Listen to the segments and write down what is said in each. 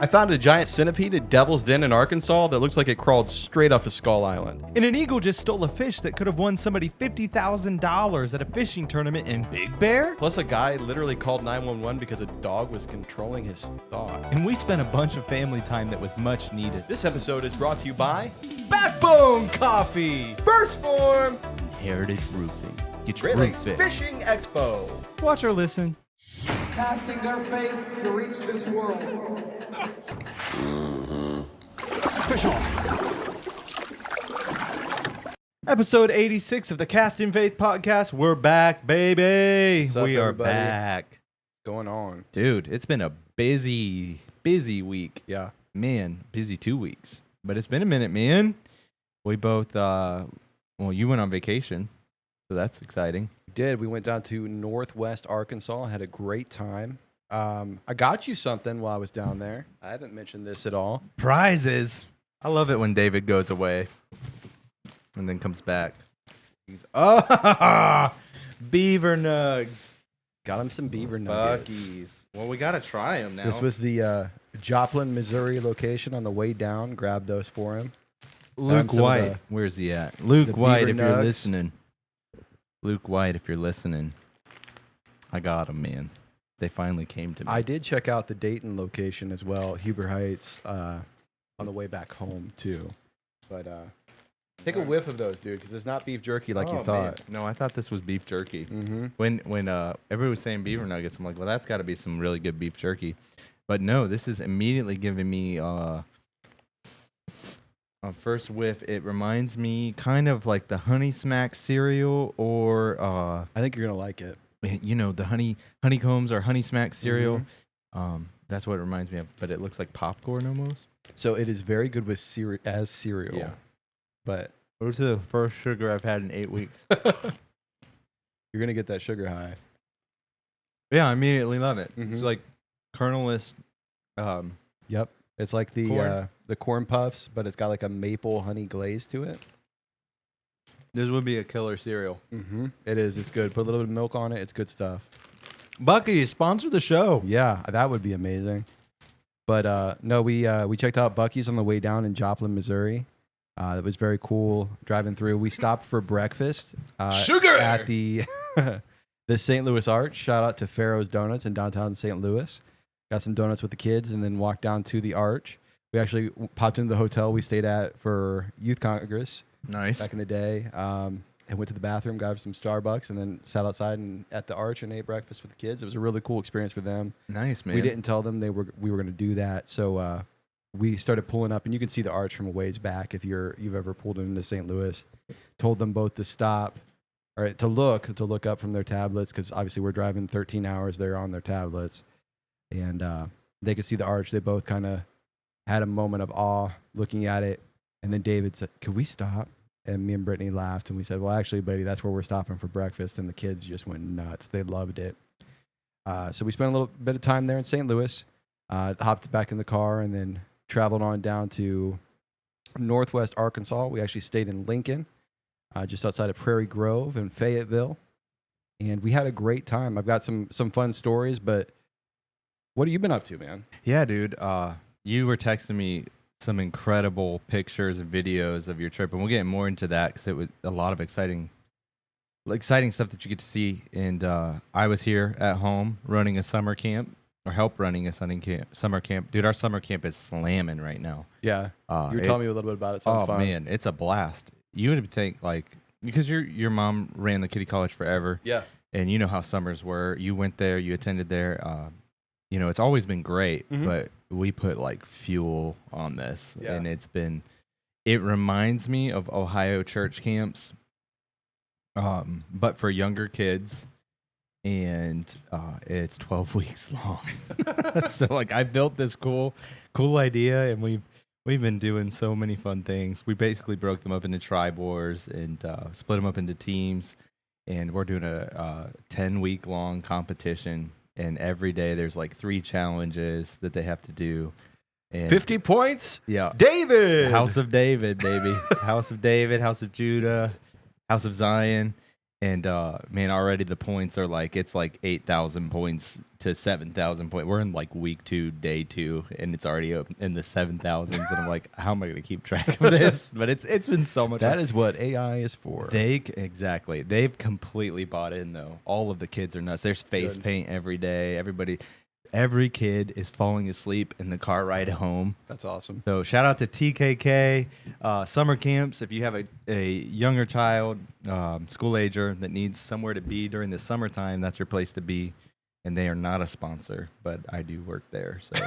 I found a giant centipede at Devil's Den in Arkansas that looks like it crawled straight off of Skull Island. And an eagle just stole a fish that could have won somebody $50,000 at a fishing tournament in Big Bear. Plus, a guy literally called 911 because a dog was controlling his thought. And we spent a bunch of family time that was much needed. This episode is brought to you by Backbone Coffee! First Form Heritage Roofing. Get your Great Lakes roof fixed. Fishing Expo. Watch or listen. Casting their faith to reach this world. Fish on. Episode 86 of the Cast in Faith podcast. We're back, baby. What's up, we are everybody? back. Going on. Dude, it's been a busy week. Yeah. Man, busy 2 weeks. But it's been a minute, man. We both, well, you went on vacation, so that's exciting. We did. We went down to Northwest Arkansas. Had a great time. I got you something while I was down there. I haven't mentioned this at all. Prizes. I love it when David goes away and then comes back. Oh, beaver nugs. Got him some beaver nuggets. Bucky's. Well, we got to try them now. This was the Joplin, Missouri location on the way down. Grabbed those for him. Luke some of White. the- Where's he at? Luke the White, beaver if you're nugs. listening. Luke White, if you're listening. I got him, man. They finally came to me. I did check out the Dayton location as well, Huber Heights, on the way back home too. But take a whiff of those, dude, because it's not beef jerky like you Oh, thought. man. No, I thought this was beef jerky. Mm-hmm. When everybody was saying beaver nuggets, I'm like, well, that's got to be some really good beef jerky. But no, this is immediately giving me a first whiff. It reminds me kind of like the Honey Smack cereal, or I think you're gonna like it. you know, the honeycombs or Honey Smack cereal. Mm-hmm. That's what it reminds me of. But it looks like popcorn almost. So it is very good with as cereal. Yeah. But This is the first sugar I've had in 8 weeks. you're gonna get that sugar high. Yeah, I immediately love it. It's Mhm. like kernelless. Yep. It's like Corn. the corn puffs, but it's got like a maple honey glaze to it. This would be a killer cereal. Mm-hmm. It is. It's good. Put a little bit of milk on it. It's good stuff. Bucky, sponsor the show. Yeah, that would be amazing. But no, we checked out Bucky's on the way down in Joplin, Missouri. It was very cool driving through. We stopped for breakfast Sugar! at the the St. Louis Arch. Shout out to Pharaoh's Donuts in downtown St. Louis. Got some donuts with the kids and then walked down to the Arch. We actually popped into the hotel we stayed at for Youth Congress Nice. back in the day. And went to the bathroom, got some Starbucks, and then sat outside and at the Arch and ate breakfast with the kids. It was a really cool experience for them. Nice, man. We didn't tell them we were going to do that, so we started pulling up, and you can see the Arch from a ways back if you've ever pulled into St. Louis. Told them both to stop, or to look up from their tablets, because obviously we're driving 13 hours. They're on their tablets, and they could see the Arch. They both kind of had a moment of awe looking at it, and then David said, "Could we stop?" And me and Brittany laughed, and we said, "Well, actually, buddy, that's where we're stopping for breakfast." And the kids just went nuts. They loved it. So we spent a little bit of time there in St. Louis, hopped back in the car, and then traveled on down to Northwest Arkansas. We actually stayed in Lincoln, just outside of Prairie Grove and Fayetteville. And we had a great time. I've got some fun stories, but what have you been up to, man? Yeah, dude. You were texting me some incredible pictures and videos of your trip, and we'll get more into that because it was a lot of exciting stuff that you get to see. And I was here at home running a summer camp, or help running a summer camp. Dude, our summer camp is slamming right now. Yeah, you were telling me a little bit about it. Sounds fun. Man, it's a blast. You would think, like, because your mom ran the Kitty College forever. Yeah. And you know how summers were. You went there, you attended there. You know, it's always been great, Mhm. but we put like fuel on this. Yeah. And it reminds me of Ohio church camps, but for younger kids. And it's 12 weeks long. So like I built this cool idea, and we've been doing so many fun things. We basically broke them up into tribe wars and split them up into teams. And we're doing a 10-week long competition. And every day there's like 3 challenges that they have to do. And 50 points? Yeah. David! House of David, baby. House of David, House of Judah, House of Zion. And man, already the points are like it's like 8,000 points to 7,000 points. We're in like week 2, day 2, and it's already up in the 7,000s. And I'm like, how am I going to keep track of this? But it's been so much. That is what AI is for. Exactly. They've completely bought in though. All of the kids are nuts. There's face Good. paint every day. Every kid is falling asleep in the car ride home. That's awesome. So shout out to TKK summer camps. If you have a younger child, school ager that needs somewhere to be during the summertime, that's your place to be. And they are not a sponsor, but I do work there, so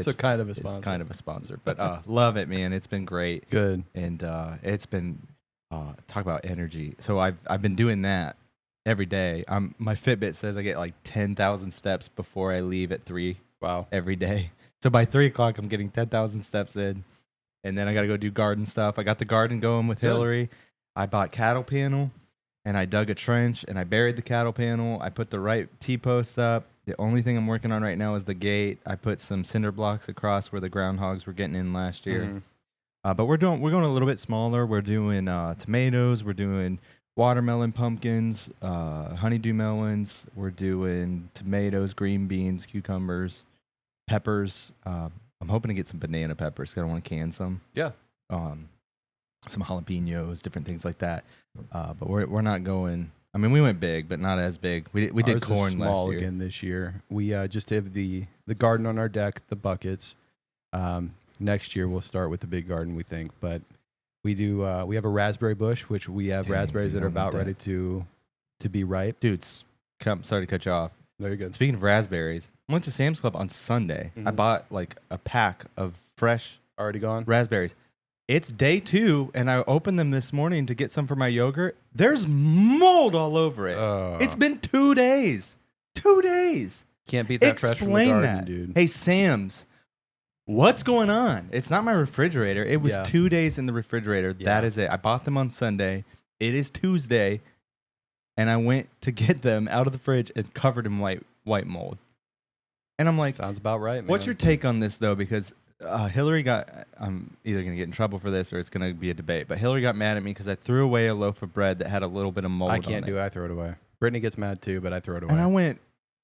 So kind of a It's sponsor. kind of a sponsor, but love it, man. It's been great, Good. and it's been talk about energy. So I've been doing that every day. My Fitbit says I get like 10,000 steps before I leave at 3 Wow. every day. So by 3 o'clock, I'm getting 10,000 steps in, and then I got to go do garden stuff. I got the garden going with Good. Hillary. I bought cattle panel, and I dug a trench, and I buried the cattle panel. I put the right T-posts up. The only thing I'm working on right now is the gate. I put some cinder blocks across where the groundhogs were getting in last year. Mhm. But we're going a little bit smaller. We're doing tomatoes. We're doing watermelon, pumpkins, honeydew melons. We're doing tomatoes, green beans, cucumbers, peppers. I'm hoping to get some banana peppers. 'Cause I want to can some. Yeah. Some jalapenos, different things like that. But we're not going. I mean, we went big, but not as big. We did Ours is corn small last year. again this year. We just have the garden on our deck, the buckets. Next year we'll start with the big garden, we think. But we do. We have a raspberry bush, which we have Dang, raspberries dude, that are I want about that. ready to be ripe. Dudes, sorry to cut you off. Very good. Speaking of raspberries, I went to Sam's Club on Sunday. I Mhm. bought like a pack of fresh Already gone. raspberries. It's day 2, and I opened them this morning to get some for my yogurt. There's mold all over it. It's been 2 days. 2 days. Can't beat that fresh from the Explain garden, that. dude. Hey, Sam's, what's going on? It's not my refrigerator. It was Yeah. 2 days in the refrigerator. That Yeah. is it. I bought them on Sunday. It is Tuesday, and I went to get them out of the fridge and covered in white mold. And I'm like, Sounds about right, man. what's your take on this, though? Because Hillary I'm either going to get in trouble for this or it's going to be a debate. But Hillary got mad at me because I threw away a loaf of bread that had a little bit of mold I on can't it. do it. I throw it away. Brittany gets mad too, but I throw it away. And I went,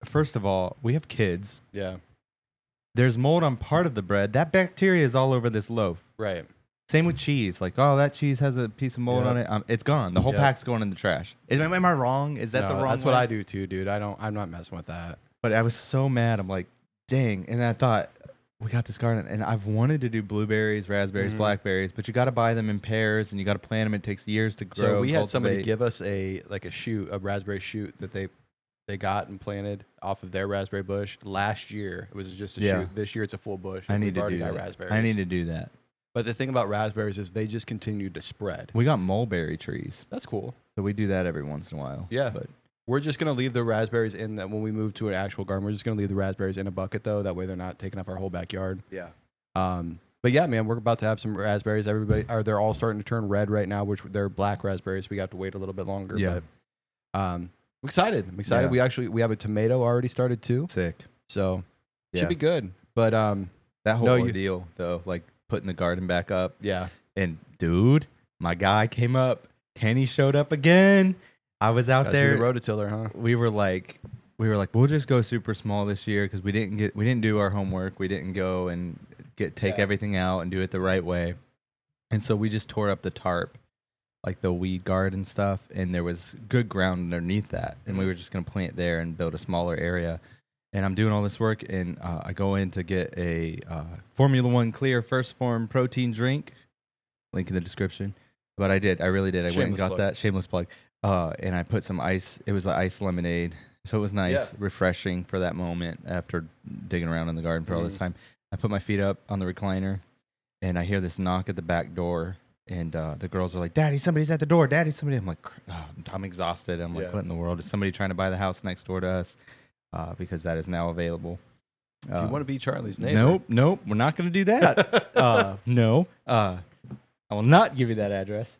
first of all, we have kids. Yeah. There's mold on part of the bread. That bacteria is all over this loaf. Right. Same with cheese. Like, oh, that cheese has a piece of mold Yeah. on it. It's gone. The whole Yeah. pack's going in the trash. Am I wrong? Is that the No, wrong That's way? what I do too, dude. I'm not messing with that. But I was so mad. I'm like, dang. And I thought, we got this garden, and I've wanted to do blueberries, raspberries, Mhm. blackberries, but you got to buy them in pairs, and you got to plant them. It takes years to grow. So we had somebody cultivate. give us a shoot, a raspberry shoot that they got and planted off of their raspberry bush last year. It was just a Yeah. shoot. This year it's a full bush. I and need we've to already do got that. raspberries. I need to do that. But the thing about raspberries is they just continue to spread. We got mulberry trees, That's cool. so we do that every once in a while. Yeah. But We're just gonna leave the raspberries in that when we move to an actual garden. We're just gonna leave the raspberries in a bucket though. That way they're not taking up our whole backyard. yeah. But yeah, man, we're about to have some raspberries. They're all starting to turn red right now, which they're black raspberries. We got to wait a little bit longer. Yeah. But I'm excited. I'm excited. Yeah. We have a tomato already started too. Sick. So Yeah. should be good. But That whole No, you- ordeal, though, like putting the garden back up. yeah. And dude, my guy came up. Kenny showed up again. I was out Got there. you the rototiller, huh? We were like, we'll just go super small this year because we didn't do our homework. We didn't go and take Yeah. everything out and do it the right way. And so we just tore up the tarp, like the weed garden stuff, and there was good ground underneath that. And we were just gonna plant there and build a smaller area. And I'm doing all this work, and I go in to get a Formula One Clear First Form protein drink. Link in the description. But I really did. I went and Shameless got plug. that. Shameless plug. And I put some ice. It was like ice lemonade. So it was nice, Yeah. refreshing for that moment after digging around in the garden for all this Mhm. time. I put my feet up on the recliner, and I hear this knock at the back door. And the girls are like, "Daddy, somebody's at the door. Daddy, somebody." I'm like, I'm exhausted. I'm like, Yeah. what in the world? Is somebody trying to buy the house next door to us? Because that is now available. Do you want to be Charlie's neighbor? Nope. We're not going to do that. No. I will not give you that address.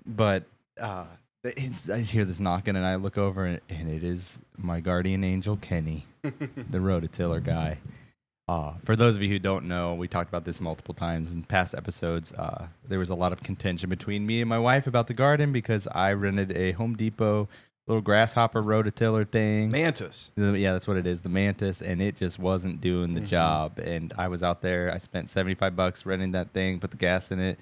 But I hear this knocking, and I look over, and it is my guardian angel, Kenny, the rototiller guy. For those of you who don't know, we talked about this multiple times in past episodes. There was a lot of contention between me and my wife about the garden because I rented a Home Depot little grasshopper rototiller thing. Mantis. Yeah, that's what it is, the Mantis, and it just wasn't doing the job. And I was out there. I spent $75 renting that thing, put the gas in it,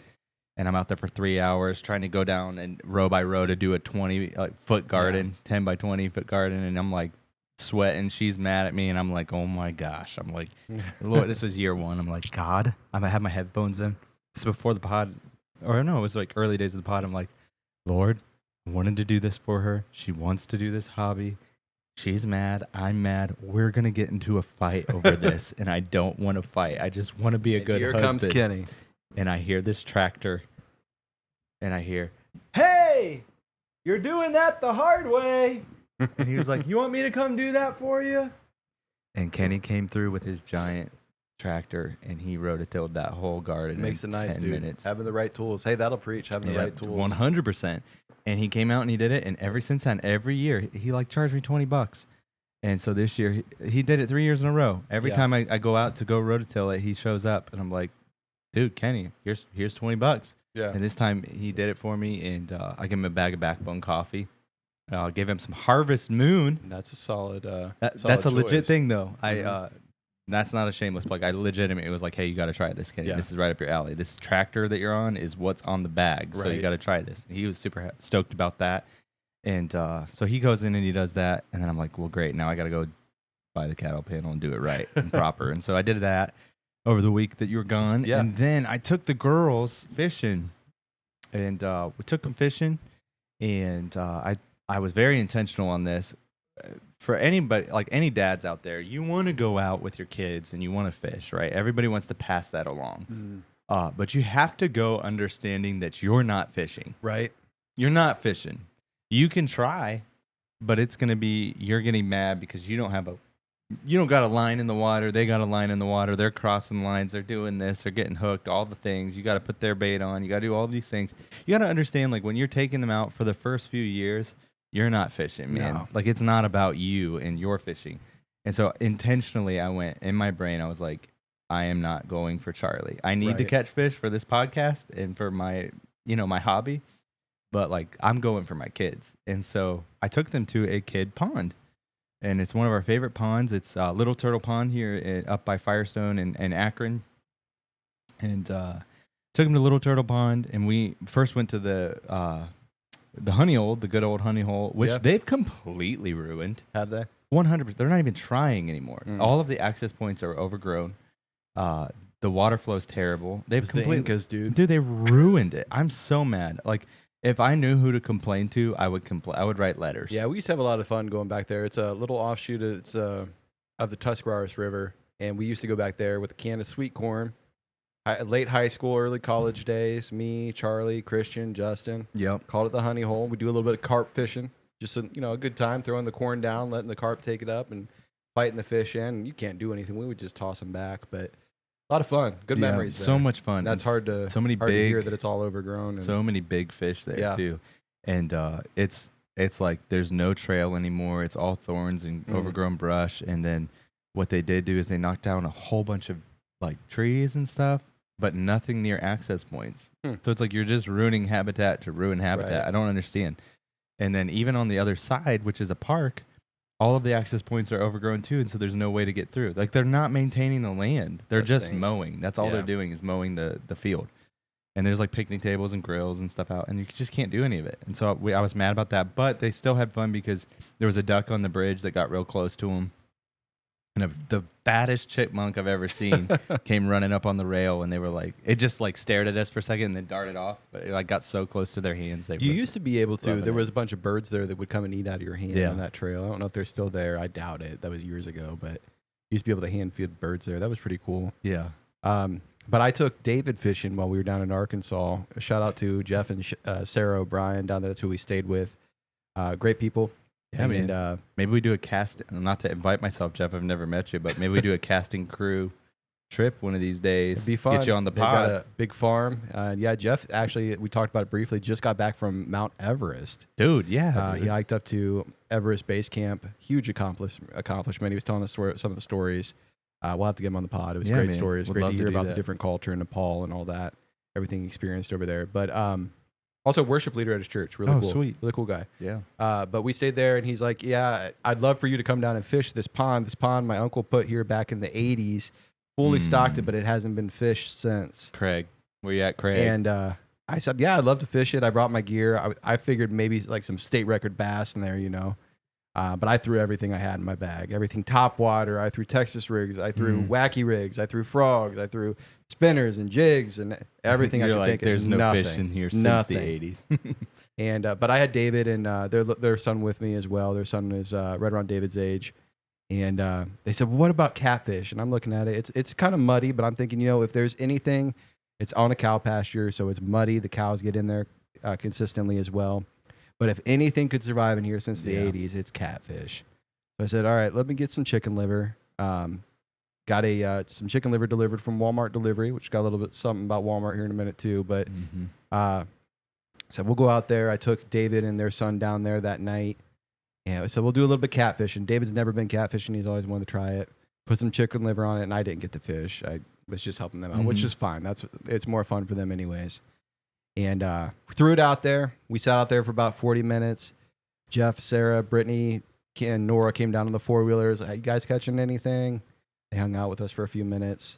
and I'm out there for 3 hours trying to go down and row by row to do a 20-foot garden, 10 by 20 foot garden, and I'm like sweating. She's mad at me, and I'm like, oh my gosh. I'm like, Lord, this was year one. I'm like, God, I have my headphones in. This is before the pod, or no, it was like early days of the pod. I'm like, Lord, I wanted to do this for her. She wants to do this hobby. She's mad. I'm mad. We're going to get into a fight over this, and I don't want to fight. I just want to be a good Here husband. comes Kenny. And I hear this tractor, and I hear, hey, you're doing that the hard way. And he was like, you want me to come do that for you? And Kenny came through with his giant tractor, and he rototilled that whole garden Makes in it nice, 10 dude. minutes. Having the right tools. Hey, that'll preach. Having the right tools. 100%. And he came out and he did it, and ever since then, every year, he like charged me $20. And so this year, he did it 3 years in a row. Every time I go out to go rototill it, he shows up, and I'm like, dude, Kenny, here's $20. Yeah. And this time he did it for me, and I gave him a bag of Backbone coffee. Gave him some Harvest Moon. That's a solid. That's a legit choice. thing, though. That's not a shameless plug. I legitimately was like, hey, you got to try this, Kenny. Yeah. This is right up your alley. This tractor that you're on is what's on the bag, so you Right. got to try this. He was super stoked about that, and so he goes in and he does that, and then I'm like, well, great. Now I got to go buy the cattle panel and do it right and proper. And so I did that over the week that you were gone, Yeah. and then I took the girls fishing, and we took them fishing, and I was very intentional on this. For anybody, like any dads out there, you want to go out with your kids and you want to fish, right? Everybody wants to pass that along. But you have to go understanding that you're not fishing. Right. You're not fishing. You can try, but it's going to be, you're getting mad because you don't got a line in the water. They got a line in the water. They're crossing lines. They're doing this. They're getting hooked, all the things. You got to put their bait on. You got to do all these things. You got to understand, like, when you're taking them out for the first few years, you're not fishing, man. No. Like, it's not about you and your fishing. And so intentionally, I went in my brain, I was like, I am not going for Charlie. I need to Right. catch fish for this podcast and for my, my hobby. But like, I'm going for my kids. And so I took them to a kid pond. And it's one of our favorite ponds. It's Little Turtle Pond here up by Firestone and Akron. And took them to Little Turtle Pond. And we first went to the honey hole, the good old honey hole, which Yeah. they've completely ruined. Have they? 100%. They're not even trying anymore. Mm. All of the access points are overgrown. The water flow's terrible. They've It's the completely, Incas, dude. dude, they ruined it. I'm so mad. Like, if I knew who to complain to, I would complain. I would write letters. Yeah, we used to have a lot of fun going back there. It's a little offshoot. Of the Tuscarawas River, and we used to go back there with a can of sweet corn. Late high school, early college days. Me, Charlie, Christian, Justin. Yep. Called it the honey hole. We do a little bit of carp fishing. Just a good time, throwing the corn down, letting the carp take it up, and fighting the fish in. You can't do anything. We would just toss them back, but a lot of fun. Good Yeah, memories. So there. much fun. That's It's hard to so many hard to hear big that it's all overgrown. And, so many big fish there Yeah. too, and it's like there's no trail anymore. It's all thorns and overgrown brush. And then what they did do is they knocked down a whole bunch of like trees and stuff, but nothing near access points. So it's like you're just ruining habitat to ruin habitat. Right. I don't understand. And then even on the other side, which is a park, all of the access points are overgrown too, and so there's no way to get through. Like, they're not maintaining the land. They're That just stinks. mowing. That's all they're Yeah. doing is mowing the field. And there's like picnic tables and grills and stuff out, and you just can't do any of it. And so I was mad about that, but they still had fun because there was a duck on the bridge that got real close to them. And the fattest chipmunk I've ever seen came running up on the rail, and they were like, it just like stared at us for a second and then darted off. But it like got so close to their hands. You used to be able to. loving There it. was a bunch of birds there that would come and eat out of your hand Yeah. on that trail. I don't know if they're still there. I doubt it. That was years ago, but you used to be able to hand feed birds there. That was pretty cool. yeah. But I took David fishing while we were down in Arkansas. A shout out to Jeff and Sarah O'Brien down there. That's who we stayed with. Great people. Yeah, man. And Maybe we do a cast. Not to invite myself, Jeff. I've never met you, but maybe we do a casting crew trip one of these days. it'd be fun. Get you on the They've got pod, a big farm. Yeah, Jeff, actually, we talked about it briefly, just got back from Mount Everest. dude. Yeah, He hiked up to Everest Base Camp. Huge accomplishment. He was telling us some of the stories. We'll have to get him on the pod. It was a Yeah, great man. story. It was Would great to love to hear do about the that. different culture in Nepal and all that, everything he experienced over there. But also worship leader at his church. Really Oh, cool. sweet. Really cool guy. Yeah. But we stayed there, and he's like, yeah, I'd love for you to come down and fish this pond. This pond my uncle put here back in the 80s, fully stocked it, but it hasn't been fished since. Craig, where you at, Craig? And I said, yeah, I'd love to fish it. I brought my gear. I figured maybe like some state record bass in there, you know. But I threw everything I had in my bag. Everything top water. I threw Texas rigs. I threw wacky rigs. I threw frogs. I threw spinners and jigs and everything I You're could like, think of. there's no Nothing. fish in here since Nothing. the 80s. And but I had David and their son with me as well. Their son is right around David's age. And they said, well, what about catfish? And I'm looking at it. It's kind of muddy, but I'm thinking, you know, if there's anything, it's on a cow pasture, so it's muddy. The cows get in there consistently as well. But if anything could survive in here since the 80s, it's catfish. So I said, all right, let me get some chicken liver. Got some chicken liver delivered from Walmart delivery, which got a little bit something about Walmart here in a minute too. But said we'll go out there. I took David and their son down there that night. And I said we'll do a little bit of catfishing. David's never been catfishing. He's always wanted to try it. Put some chicken liver on it, and I didn't get to fish. I was just helping them out, which is fine. It's more fun for them anyways. And threw it out there. We sat out there for about 40 minutes. Jeff, Sarah, Brittany, and Nora came down on the four-wheelers. You guys catching anything? They hung out with us for a few minutes.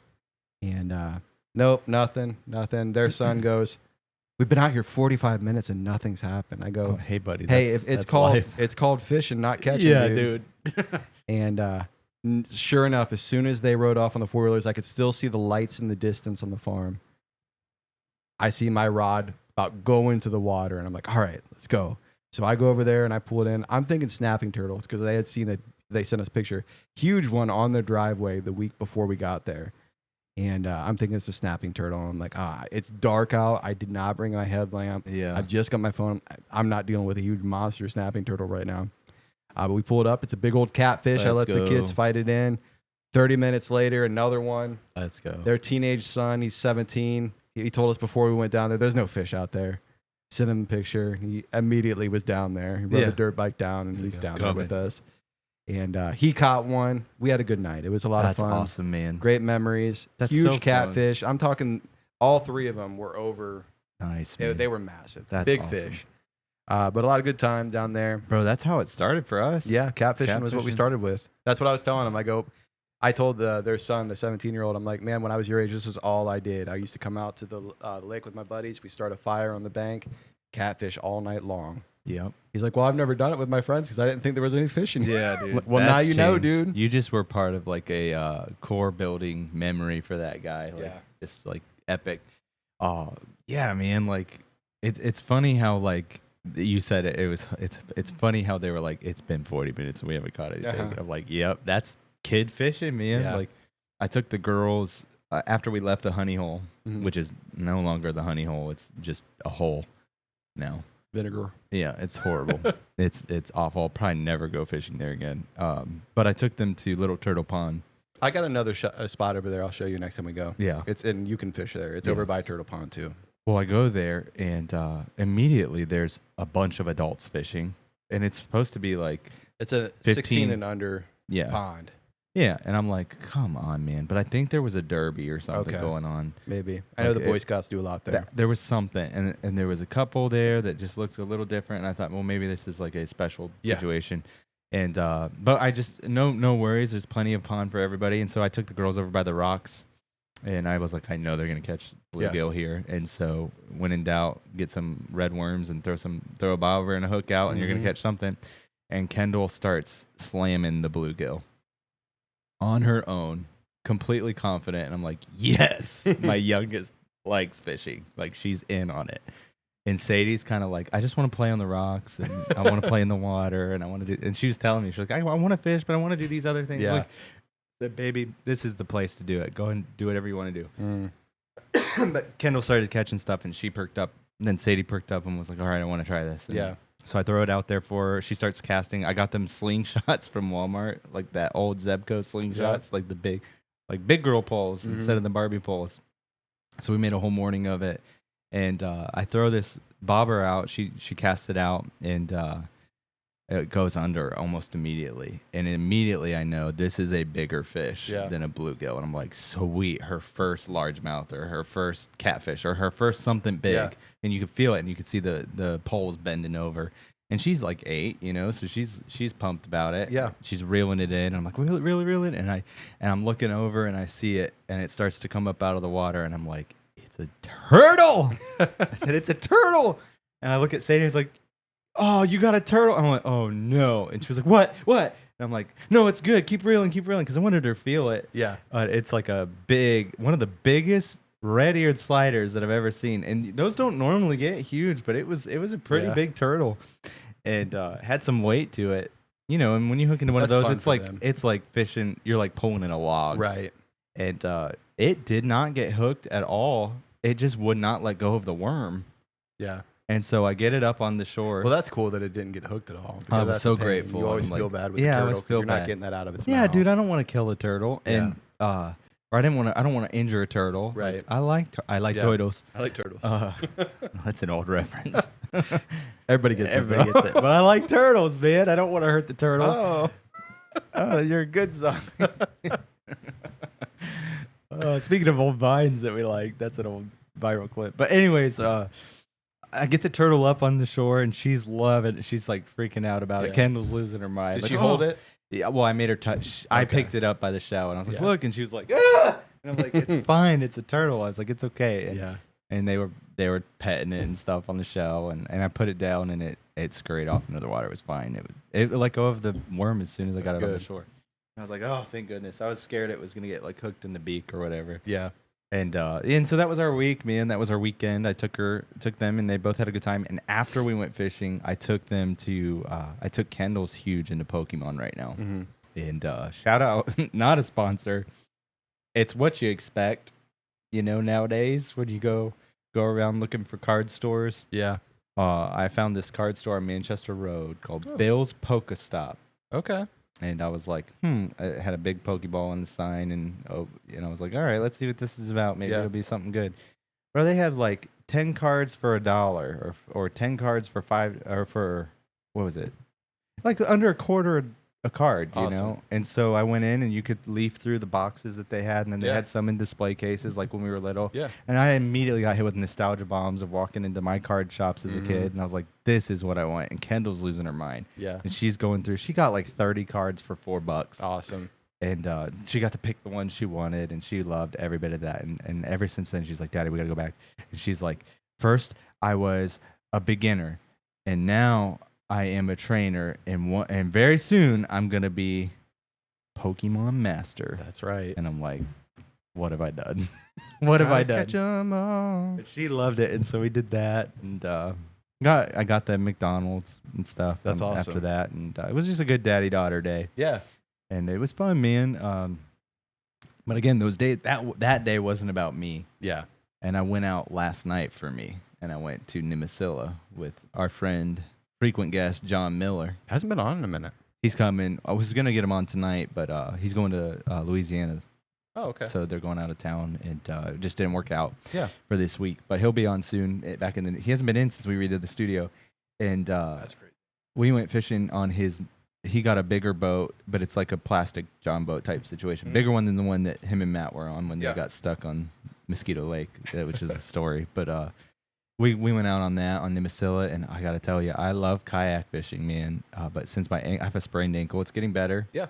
And nope, nothing. Their son goes, we've been out here 45 minutes and nothing's happened. I go, Oh, hey, buddy. hey, that's- if it's that's called life. it's called fishing, not catching. Yeah, dude. dude. And sure enough, as soon as they rode off on the four-wheelers, I could still see the lights in the distance on the farm. I see my rod about going to the water, and I'm like, all right, let's go. So I go over there and I pull it in. I'm thinking snapping turtles because they had seen it. They sent us a picture. Huge one on their driveway the week before we got there. And I'm thinking it's a snapping turtle. And I'm like, it's dark out. I did not bring my headlamp. Yeah. I've just got my phone. I'm not dealing with a huge monster snapping turtle right now. But we pull it up. It's a big old catfish. I let Let's the kids go. fight it in. 30 minutes later, another one. Let's go. Their teenage son, he's 17. He told us before we went down there, there's no fish out there. Sent him a picture. He immediately was down there. He rode Yeah. the dirt bike down, and he's go. down there with us. And he caught one. We had a good night. It was a lot That's of fun. awesome, man. Great memories. That's Huge so fun. catfish. I'm talking all three of them were over. Nice, man. They were massive. That's Big awesome. fish. But a lot of good time down there. Bro, that's how it started for us. Yeah, catfishing was what we Catfishing. started with. That's what I was telling them. I told their son, the 17-year-old, I'm like, man, when I was your age, this is all I did. I used to come out to the lake with my buddies. We start a fire on the bank, catfish all night long. Yep. He's like, well, I've never done it with my friends because I didn't think there was any fish in here. Yeah, dude. Well, now That's you know, changed. dude. You just were part of like a core building memory for that guy. Like, Yeah. Just like epic. Oh, yeah, man. Like, it's funny how like you said it's funny how they were like, it's been 40 minutes and we haven't caught anything. Uh-huh. I'm like, yep, that's kid fishing, man. Yeah. Like, I took the girls after we left the honey hole, Mhm. which is no longer the honey hole. It's just a hole now. Vinegar. Yeah, it's horrible. it's awful. I'll probably never go fishing there again. But I took them to Little Turtle Pond. I got another spot over there. I'll show you next time we go. Yeah. And you can fish there. It's Yeah. over by Turtle Pond too. Well, I go there and immediately there's a bunch of adults fishing, and it's supposed to be like It's a 15 16 and under yeah, pond. yeah. And I'm like, come on, man. But I think there was a derby or something Okay. going on. Maybe. I know Like the Boy Scouts do a lot there. There was something, and there was a couple there that just looked a little different. And I thought, well, maybe this is like a special Yeah. situation. And but I just no worries. There's plenty of pond for everybody. And so I took the girls over by the rocks, and I was like, I know they're gonna catch bluegill here. And so when in doubt, get some red worms and throw a bobber and a hook out, and you're gonna Mhm. catch something. And Kendall starts slamming the bluegill on her own, completely confident. And I'm like, yes, my youngest likes fishing. Like, she's in on it. And Sadie's kind of like, I just want to play on the rocks, and I want to play in the water, and I want to do. And she was telling me, she's like, I want to fish, but I want to do these other things. Yeah. Like, I said, baby, this is the place to do it. Go and do whatever you want to do. Mm. But Kendall started catching stuff, and she perked up. And then Sadie perked up and was like, all right, I want to try this. And Yeah. so I throw it out there for her. She starts casting. I got them slingshots from Walmart, like that old Zebco slingshots, like the big girl poles instead of the Barbie poles. So we made a whole morning of it. And I throw this bobber out. She casts it out, and it goes under almost immediately. And immediately I know this is a bigger fish Yeah. than a bluegill. And I'm like, sweet, her first largemouth or her first catfish or her first something big. Yeah. And you could feel it and you could see the poles bending over. And she's like 8, so she's pumped about it. Yeah. She's reeling it in. And I'm like, really, really? And I'm looking over and I see it and it starts to come up out of the water and I'm like, it's a turtle. I said, it's a turtle. And I look at Sadie, he's like, oh, you got a turtle? I'm like, oh no. And she was like, what? And I'm like, no, it's good. Keep reeling. Because I wanted her to feel it. Yeah. It's like one of the biggest red-eared sliders that I've ever seen. And those don't normally get huge, but it was a pretty big turtle. And had some weight to it. And when you hook into one That's of fun those, for them. it's like fishing, you're like pulling in a log. Right. And it did not get hooked at all. It just would not let go of the worm. Yeah. And so I get it up on the shore. Well, that's cool that it didn't get hooked at all. I because was that's so a pain. grateful. You always I'm feel like, bad with yeah, I the always turtle because feel you're not bad. getting that out of its Yeah, mouth. dude, I don't want to kill a turtle, and or I don't want to injure a turtle. Right. I like Yeah. turtles. I like turtles. That's an old reference. Everybody gets Everybody gets it, but I like turtles, man. I don't want to hurt the turtle. Oh. Oh, you're a good son. Speaking of old vines that we like, that's an old viral clip. But anyways, I get the turtle up on the shore and she's loving it. She's like freaking out about Yeah. it. Kendall's losing her mind. Did Like, she hold it? Yeah, well, I made her touch. I Okay. picked it up by the shell and I was like, Yeah. look. And she was like, ah! And I'm like, it's fine. It's a turtle. I was like, it's okay. And, Yeah. and they were petting it and stuff on the shell. And I put it down and it scurried off into the water. It was fine. It let go of the worm as soon as I got it on the Good. shore. I was like, oh, thank goodness. I was scared it was going to get like hooked in the beak or whatever. Yeah. And so that was our week, man. That was our weekend. I took them, and they both had a good time. And after we went fishing, I took them to. I took Kendall's huge into Pokemon right now. Mm-hmm. And shout out, not a sponsor. It's what you expect, nowadays when you go around looking for card stores. Yeah. I found this card store on Manchester Road called Oh. Bill's Pokestop. Okay. And I was like, it had a big Pokeball on the sign, and I was like, all right, let's see what this is about. Maybe Yeah. it'll be something good. Or they have like 10 cards for $1, or 10 cards for $5, or for what was it? Like under a quarter a card, Awesome. And so I went in, and you could leaf through the boxes that they had, and then they Yeah. had some in display cases, like when we were little. Yeah. And I immediately got hit with nostalgia bombs of walking into my card shops as a kid, and I was like, this is what I want. And Kendall's losing her mind. Yeah. And she's going through. She got like 30 cards for $4, Awesome. and she got to pick the one she wanted, and she loved every bit of that. And ever since then, she's like, "Daddy, we gotta go back." And she's like, "First, I was a beginner, and now I am a trainer, and very soon I'm gonna be Pokemon Master." That's right. And I'm like, "What have I done? What have I done?" Catch 'em all. But she loved it, and so we did that, and I got the McDonald's and stuff. That's after awesome. that, and it was just a good daddy-daughter day, Yeah. and it was fun, man. But again, those days that day wasn't about me, Yeah. and I went out last night for me, and I went to Nimisila with our friend, frequent guest John Miller. Hasn't been on in a minute. He's coming. I was gonna get him on tonight, but he's going to Louisiana. Oh, okay. So they're going out of town, and it just didn't work out Yeah. for this week. But he'll be on soon. He hasn't been in since we redid the studio, and That's great. we went fishing on his. He got a bigger boat, but it's like a plastic John boat type situation, bigger one than the one that him and Matt were on when Yeah. they got stuck on Mosquito Lake, which is a story. But we went out on that on Nimisila, and I got to tell you, I love kayak fishing, man. But since I have a sprained ankle, it's getting better. Yeah.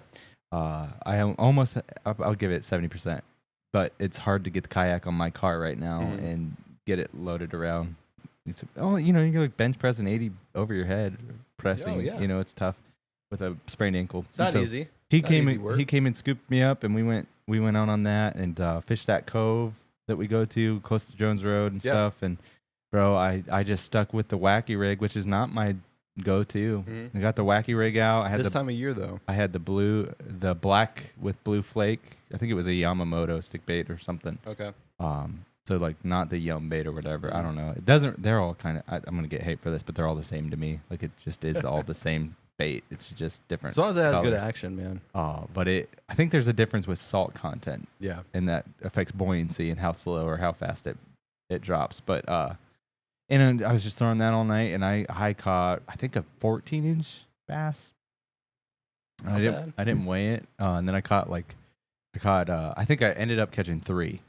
I am almost. I'll give it 70%, but it's hard to get the kayak on my car right now and get it loaded around. It's you're like bench pressing 80 over your head, pressing. yeah. It's tough with a sprained ankle. It's not And so easy. He Not came easy in. work. He came and scooped me up, and we went out on that and fished that cove that we go to close to Jones Road and Yeah. stuff. And bro, I just stuck with the wacky rig, which is not my go-to. Mhm. I got the wacky rig out. I had This time of year, though. I had the black with blue flake. I think it was a Yamamoto stick bait or something. Okay. So like not the Yum bait or whatever. I don't know. It doesn't. They're all kind of. I'm gonna get hate for this, but they're all the same to me. Like it just is all the same bait. It's just different. As long as it has good colors. action, man. But I think there's a difference with salt content, Yeah. and that affects buoyancy and how slow or how fast it drops. But and I was just throwing that all night, and I caught I think a 14-inch bass. Not I bad. didn't weigh it, and then I caught I think I ended up catching 3,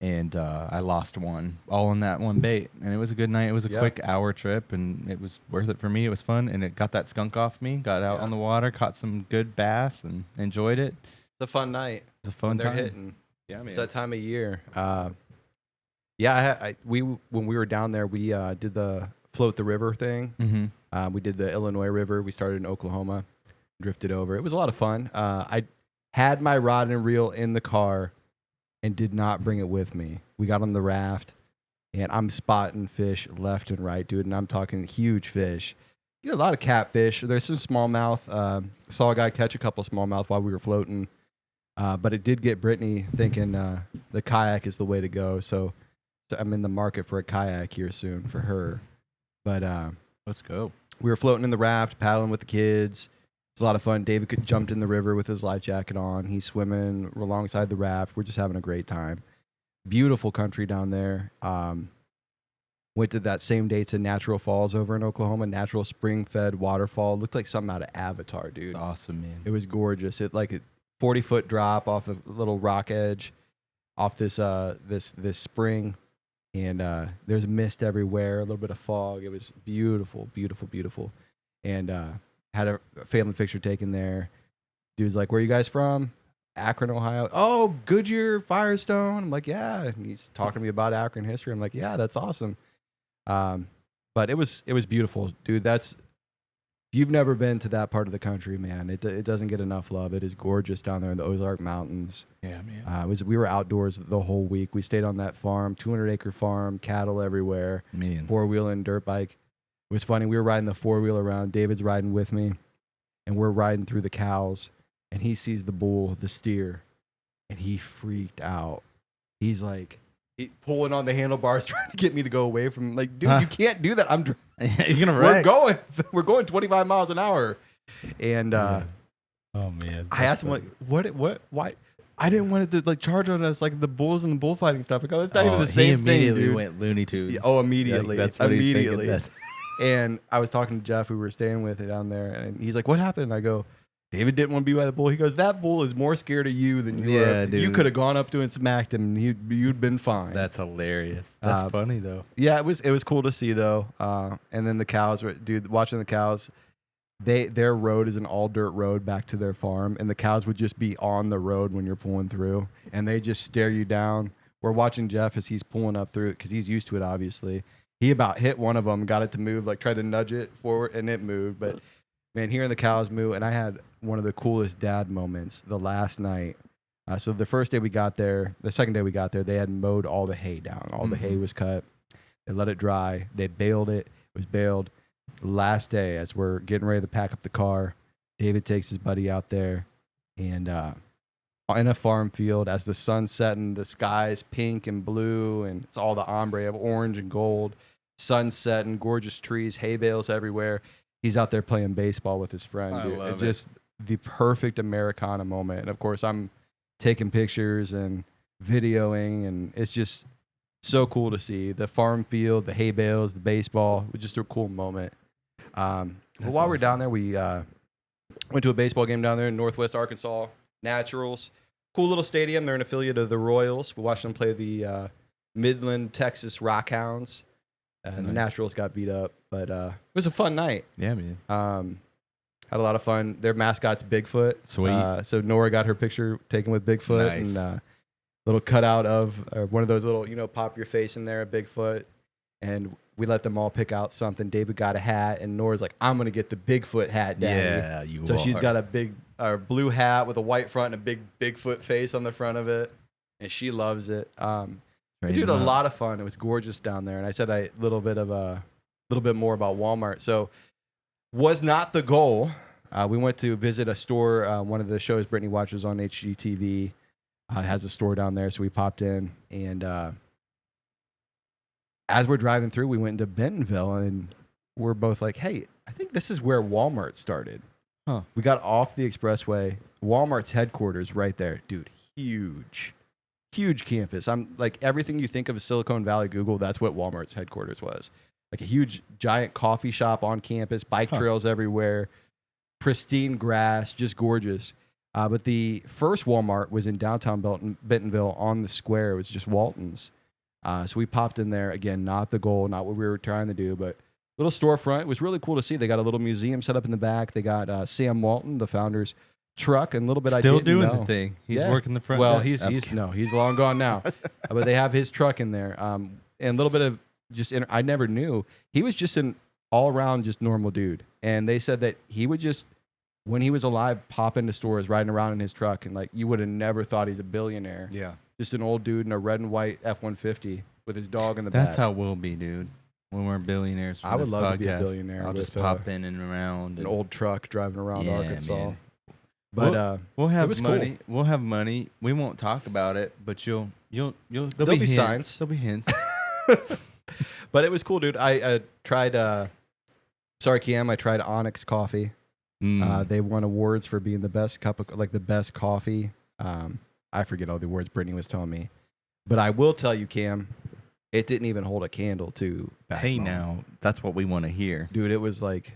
and I lost 1 all on that one bait. And it was a good night. It was a Yeah. quick hour trip, and it was worth it for me. It was fun, and it got that skunk off me. Got out Yeah. on the water, caught some good bass, and enjoyed it. It's a fun night. It was a fun When they're time. hitting. Yeah, man. It's that time of year. Yeah, when we were down there, we did the float the river thing. Mm-hmm. We did the Illinois River. We started in Oklahoma, drifted over. It was a lot of fun. I had my rod and reel in the car and did not bring it with me. We got on the raft, and I'm spotting fish left and right, dude. And I'm talking huge fish. You get a lot of catfish. There's some smallmouth. Saw a guy catch a couple smallmouth while we were floating. But it did get Brittany thinking the kayak is the way to go. So I'm in the market for a kayak here soon for her. But Let's go. we were floating in the raft, paddling with the kids. It's a lot of fun. David jumped in the river with his life jacket on. He's swimming alongside the raft. We're just having a great time. Beautiful country down there. Went to that same day to Natural Falls over in Oklahoma. Natural spring-fed waterfall. Looked like something out of Avatar, dude. Awesome, man. It was gorgeous. It like a 40-foot drop off a little rock edge, off this this spring, and there's mist everywhere. A little bit of fog. It was beautiful, beautiful, beautiful, and had a family picture taken there. Dude's like, "Where you guys from?" Akron, Ohio. Oh, Goodyear, Firestone. I'm like, "Yeah." And he's talking to me about Akron history. I'm like, "Yeah, that's awesome." But it was beautiful, dude. If you've never been to that part of the country, man, it doesn't get enough love. It is gorgeous down there in the Ozark Mountains. Yeah, man. We were outdoors the whole week. We stayed on that farm, 200-acre farm, cattle everywhere, Man. 4-wheel and dirt bike. It was funny. We were riding the 4-wheel around. David's riding with me, and we're riding through the cows, and he sees the bull, the steer, and he freaked out. He's like, pulling on the handlebars, trying to get me to go away from him. Like, dude, you can't do that. You're gonna wreck. We're going 25 miles an hour. And Yeah. Oh man. I asked him, like, why? I didn't want it to like charge on us like the bulls and the bullfighting stuff. I go, it's not even the same he thing, immediately dude. went Looney Tunes. Oh, immediately. That's what he's thinking. immediately. And I was talking to Jeff, who we were staying with down there, and he's like, "What happened?" And I go, "David didn't want to be by the bull." He goes, "That bull is more scared of you than you Yeah, are. You dude. could have gone up to and smacked him, and you'd been fine." That's hilarious. That's funny though. Yeah, it was cool to see though. And then the cows were, dude, watching the cows. Their road is an all dirt road back to their farm, and the cows would just be on the road when you're pulling through, and they just stare you down. We're watching Jeff as he's pulling up through it because he's used to it. Obviously, he about hit one of them, got it to move, like tried to nudge it forward, and it moved. But man, hearing the cows moo, and I had one of the coolest dad moments the last night. So the first day we got there, the second day we got there, they had mowed all the hay down. All the hay was cut. They let it dry. They baled it. It was baled. Last day, as we're getting ready to pack up the car, David takes his buddy out there, and in a farm field, as the sun's setting, the sky's pink and blue, and it's all the ombre of orange and gold. Sun's setting, gorgeous trees, hay bales everywhere. He's out there playing baseball with his friend. I dude. love Just the perfect Americana moment. And of course, I'm taking pictures and videoing, and it's just so cool to see the farm field, the hay bales, the baseball. It was just a cool moment. But while we're down there, we went to a baseball game down there in Northwest Arkansas. Naturals, cool little stadium. They're an affiliate of the Royals. We watched them play the Midland, Texas Rockhounds. The Nice. Naturals got beat up, but it was a fun night. Yeah, man. Had a lot of fun. Their mascot's Bigfoot. Sweet. So Nora got her picture taken with Bigfoot, Nice. and little cutout of one of those little, pop your face in there, Bigfoot. And we let them all pick out something. David got a hat, and Nora's like, "I'm gonna get the Bigfoot hat, Daddy." Yeah, you So are. she's got a big blue hat with a white front and a big Bigfoot face on the front of it, and she loves it. Train Dude, them a up. lot of fun. It was gorgeous down there, and I said a little bit more about Walmart. So, was not the goal. We went to visit a store. One of the shows Brittany watches on HGTV has a store down there, so we popped in, and as we're driving through, we went into Bentonville, and we're both like, "Hey, I think this is where Walmart started." Huh. We got off the expressway. Walmart's headquarters right there, dude. Huge campus. I'm like, everything you think of as Silicon Valley Google, that's what Walmart's headquarters was. Like a huge, giant coffee shop on campus, bike trails everywhere. pristine grass, just gorgeous. But the first Walmart was in downtown Bentonville on the square. It was just Walton's. So we popped in there. Again, not the goal, not what we were trying to do, but little storefront. It was really cool to see. They got a little museum set up in the back. They got Sam Walton, the founder's truck, and a little bit Still I didn't doing know. the thing. He's Yeah. working the front. Well, desk. he's long gone now. But they have his truck in there. And a little bit of just I never knew. He was just an all around just normal dude. And they said that he would just, when he was alive, pop into stores riding around in his truck, and like you would have never thought he's a billionaire. Yeah. Just an old dude in a red and white F-150 with his dog in the back. That's how we'll be, dude. When we're billionaires. For I would this love to be a podcast. billionaire I'll just with, pop in and around. an and- old truck driving around Yeah, Arkansas. man. But We'll have was cool. money. We'll have money. We won't talk about it, but there'll There'll be hints. signs. There'll be hints. but it was cool, dude. I tried. Sorry, Cam. I tried Onyx Coffee. Mm. They won awards for being the best cup of the best coffee. I forget all the awards Brittany was telling me, but I will tell you, Cam, it didn't even hold a candle to. Hey, Backbone. now that's what we want to hear. Dude, it was like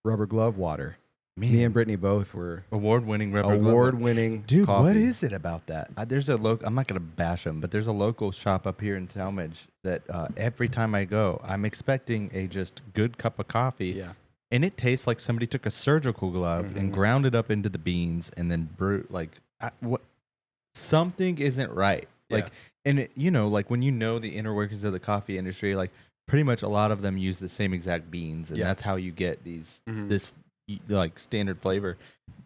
rubber glove water. Man, Me and Brittany both were award-winning rubber glove. award-winning. Dude, coffee. what is it about that? There's a local. I'm not gonna bash them, but there's a local shop up here in Talmadge that every time I go, I'm expecting a just good cup of coffee. Yeah, And it tastes like somebody took a surgical glove and Mhm. ground it up into the beans and then brewed what something isn't right. Like Yeah. and it, like when you know the inner workings of the coffee industry, like pretty much a lot of them use the same exact beans and Yeah. that's how you get Mhm. this like standard flavor.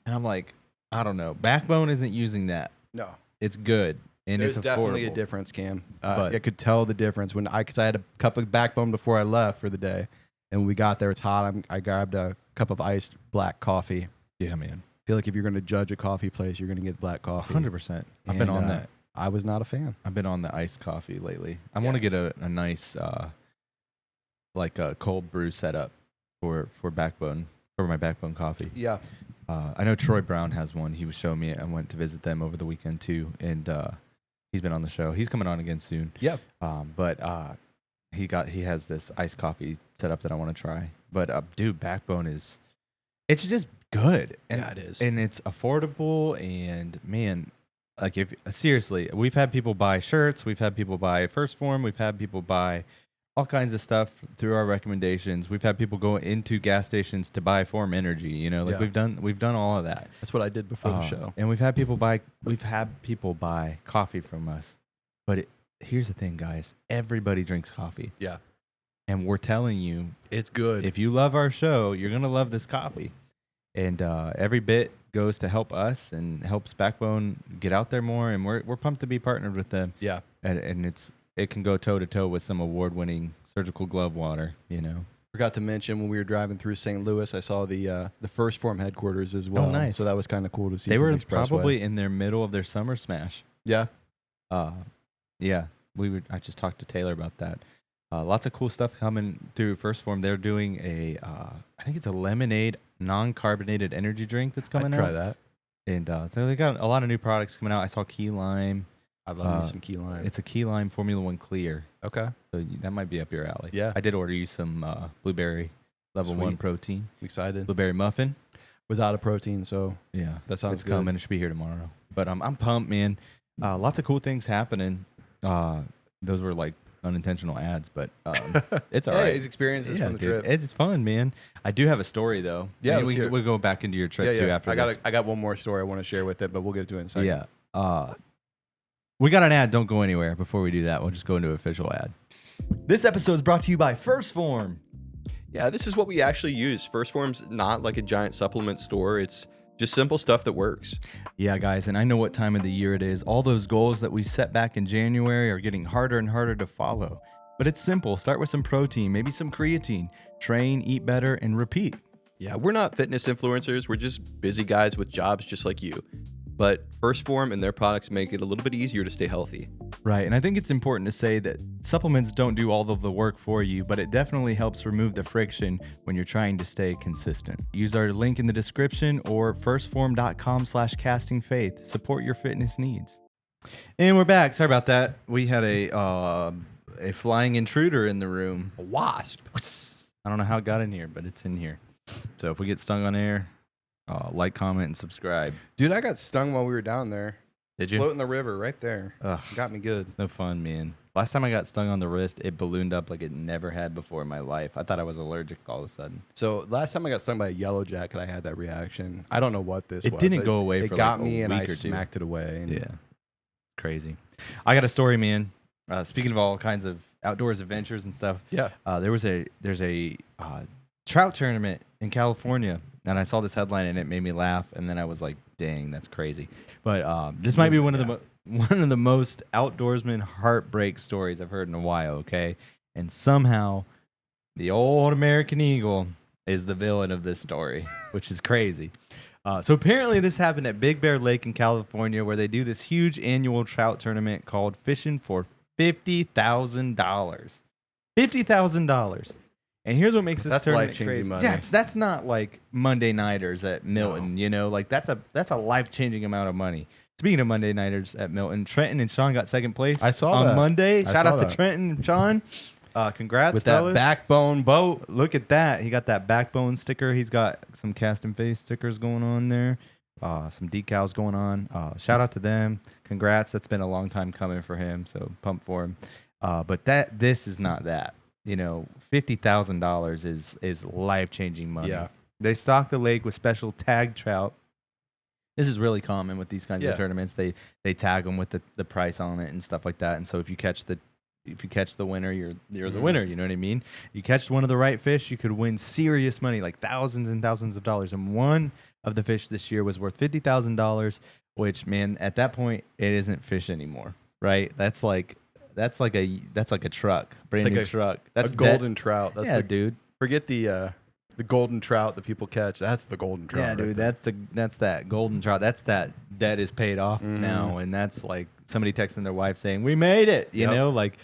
And I'm like, I don't know. Backbone isn't using that. no. It's good and There's it's definitely a affordable. difference, Cam. But- I could tell the difference because I had a cup of Backbone before I left for the day, and when we got there, it's hot. I grabbed a cup of iced black coffee. Yeah, man. I feel like if you're going to judge a coffee place, you're going to get black coffee. 100%. I've been And, on that. I was not a fan. I've been on the iced coffee lately. I Yeah. want to get a nice like a cold brew setup for Backbone for my Backbone coffee. Yeah. I know Troy Brown has one. He was showing me it. I went to visit them over the weekend too, and he's been on the show. He's coming on again soon. Yeah. But he has this iced coffee setup that I want to try. But dude, Backbone it's just good. And, Yeah, it is. and it's affordable. And man, like if seriously, we've had people buy shirts, we've had people buy First Form, we've had people buy all kinds of stuff through our recommendations. We've had people go into gas stations to buy Form Energy. Yeah. We've done all of that. That's what I did before the show. And we've had people buy coffee from us. But here's the thing, guys. Everybody drinks coffee. Yeah. And we're telling you, It's good. if you love our show, you're going to love this coffee. And every bit goes to help us and helps Backbone get out there more. And we're pumped to be partnered with them. yeah. And it can go toe to toe with some award-winning surgical glove water, Forgot to mention when we were driving through St. Louis, I saw the First Form headquarters as well. nice. So that was kind of cool to see. They from were the Expressway. probably in their middle of their summer smash. Yeah. Yeah, I just talked to Taylor about that. Lots of cool stuff coming through First Form. They're doing I think it's a lemonade non-carbonated energy drink that's coming I'd try out. that. And so they got a lot of new products coming out. I saw Key Lime. I love me some key lime. It's a Key Lime Formula One Clear. Okay. So that might be up your alley. Yeah. I did order you some blueberry level 1 Sweet. protein. I'm excited. Blueberry muffin. Was out of protein, so Yeah. that sounds It's good. coming. It should be here tomorrow. But I'm pumped, man. Lots of cool things happening. Those were like unintentional ads, but it's all Hey, right. his experiences Yeah, from the dude. trip. It's fun, man. I do have a story though. Yeah, Maybe let's hear it. we'll go back into your trip too after this. I got one more story I want to share with it, but we'll get to it in a second. Yeah. We got an ad. Don't go anywhere. Before we do that, we'll just go into an official ad. This episode is brought to you by First Form. Yeah, this is what we actually use. First Form's not like a giant supplement store. It's just simple stuff that works. Yeah, guys, and I know what time of the year it is. All those goals that we set back in January are getting harder and harder to follow. But it's simple. Start with some protein, maybe some creatine. Train, eat better, and repeat. Yeah, we're not fitness influencers. We're just busy guys with jobs just like you. But First Form and their products make it a little bit easier to stay healthy. Right, and I think it's important to say that supplements don't do all of the work for you, but it definitely helps remove the friction when you're trying to stay consistent. Use our link in the description or firstform.com/castingfaith. Support your fitness needs. And we're back. Sorry about that. We had a flying intruder in the room. A wasp. I don't know how it got in here, but it's in here. So if we get stung on air, like, comment, and subscribe. Dude, I got stung while we were down there. Did you? Floating the river right there. Ugh, Got me good. it's no fun, man. Last time I got stung on the wrist, it ballooned up like it never had before in my life. I thought I was allergic all of a sudden. So last time I got stung by a yellow jacket, I had that reaction. I don't know what this It was. didn't go away It for got like me a and week I or two. smacked it away. And Yeah. Crazy. I got a story, man. Speaking of all kinds of outdoors adventures and stuff, Yeah. there's a trout tournament in California, and I saw this headline and it made me laugh, and then I was like, "Dang, that's crazy." But this might be one of the most outdoorsman heartbreak stories I've heard in a while. Okay, and somehow the old American Eagle is the villain of this story, which is crazy. So apparently this happened at Big Bear Lake in California, where they do this huge annual trout tournament called Fishing for $50,000. $50,000. And here's what makes this That's tournament life-changing crazy. money. Yeah, that's not like Monday nighters at Milton, you know, like that's a life-changing amount of money. Speaking of Monday nighters at Milton, Trenton and Sean got second place. I saw on that. Monday. I Shout saw out that. to Trenton and Sean. Congrats, With fellas. that backbone boat. Look at that. He got that backbone sticker. He's got some cast and face stickers going on there. Some decals going on. Shout out to them. Congrats. That's been a long time coming for him. So pumped for him. But this is not that. You know, $50,000 is life-changing money. Yeah. They stock the lake with special tag trout. This is really common with these kinds Yeah. of tournaments. They tag them with the price on it and stuff like that. And so if you catch the winner, you're the winner. You know what I mean? You catch one of the right fish, you could win serious money, like thousands and thousands of dollars. And one of the fish this year was worth $50,000, which, man, at that point, it isn't fish anymore, right? That's like a truck, brand like new a- truck. A That's golden trout. That's yeah, the, dude. Forget the golden trout that people catch. That's the golden trout. Yeah, right dude, there. that's that golden trout. That's that debt is paid off Mhm. now, and that's like somebody texting their wife saying, "We made it," you Yep. know, like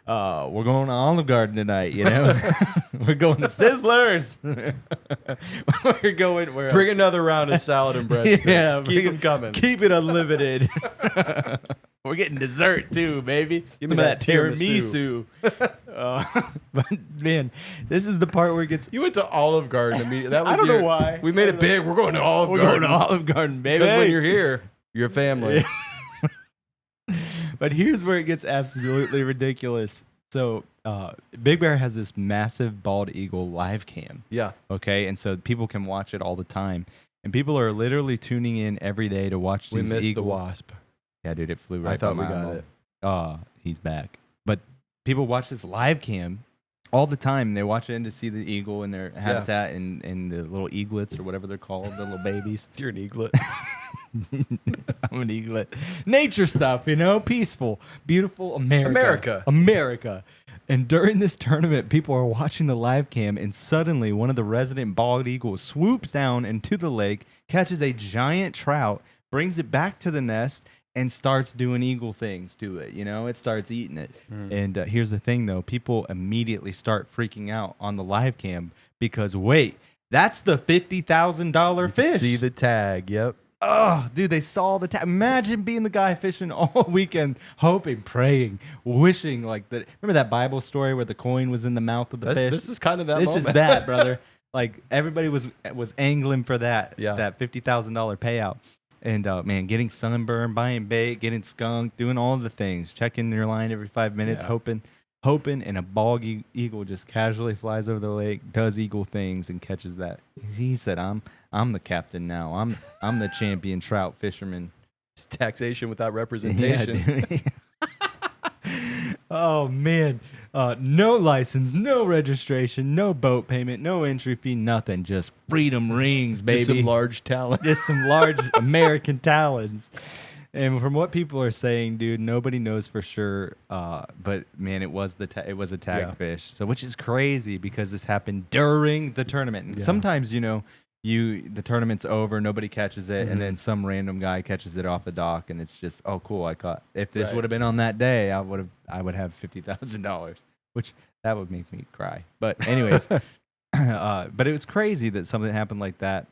we're going to Olive Garden tonight, you know, we're going to Sizzlers, we're going where Bring another round of salad and breadsticks. Yeah, Keep them coming. keep it unlimited. We're getting dessert too, baby. Give me Some of that tiramisu. But man, this is the part where it gets. You went to Olive Garden immediately. That was I don't know your- why. We made it big. We're going to Olive We're Garden. going to Olive Garden, baby. Because when you're here, you're family. But here's where it gets absolutely ridiculous. So, Big Bear has this massive bald eagle live cam. Yeah. Okay, and so people can watch it all the time, and people are literally tuning in every day to watch We these missed eagle. the wasp. Yeah, dude, it flew right. I thought by we my got eyeball. it. He's back. But people watch this live cam all the time. They watch it in to see the eagle in their habitat and the little eaglets or whatever they're called, the little babies. You're an eaglet. I'm an eaglet. Nature stuff, you know, peaceful, beautiful America. America. And during this tournament, people are watching the live cam, and suddenly one of the resident bald eagles swoops down into the lake, catches a giant trout, brings it back to the nest, and starts doing eagle things to it. You know, it starts eating it. And here's the thing, though. People immediately start freaking out on the live cam because, wait, that's the $50,000 fish. See the tag. Yep. Oh, dude, they saw the tag. Imagine being the guy fishing all weekend, hoping, praying, wishing like that. Remember that Bible story where the coin was in the mouth of the fish? This is kind of that This moment. is that, brother. Like everybody was angling for that, Yeah. that $50,000 payout. And man, getting sunburned, buying bait, getting skunked, doing all the things, checking your line every 5 minutes, Yeah. hoping, and a bald eagle just casually flies over the lake, does eagle things, and catches that. He said, "I'm the captain now. I'm the champion trout fisherman." It's taxation without Yeah, representation. dude. Oh man, no license, no registration, no boat payment, no entry fee, nothing. Just freedom rings, baby. Just some large talent. Just some large American talons. And from what people are saying, dude, nobody knows for sure. But man, it was a tagged Yeah. fish. So which is crazy because this happened during the tournament. And Yeah. sometimes, you know, the tournament's over, nobody catches it, Mhm. and then some random guy catches it off the dock, and it's just, oh, cool, I caught. If this Right. would have been on that day, I would have $50,000, which that would make me cry. But anyways, but it was crazy that something happened like that.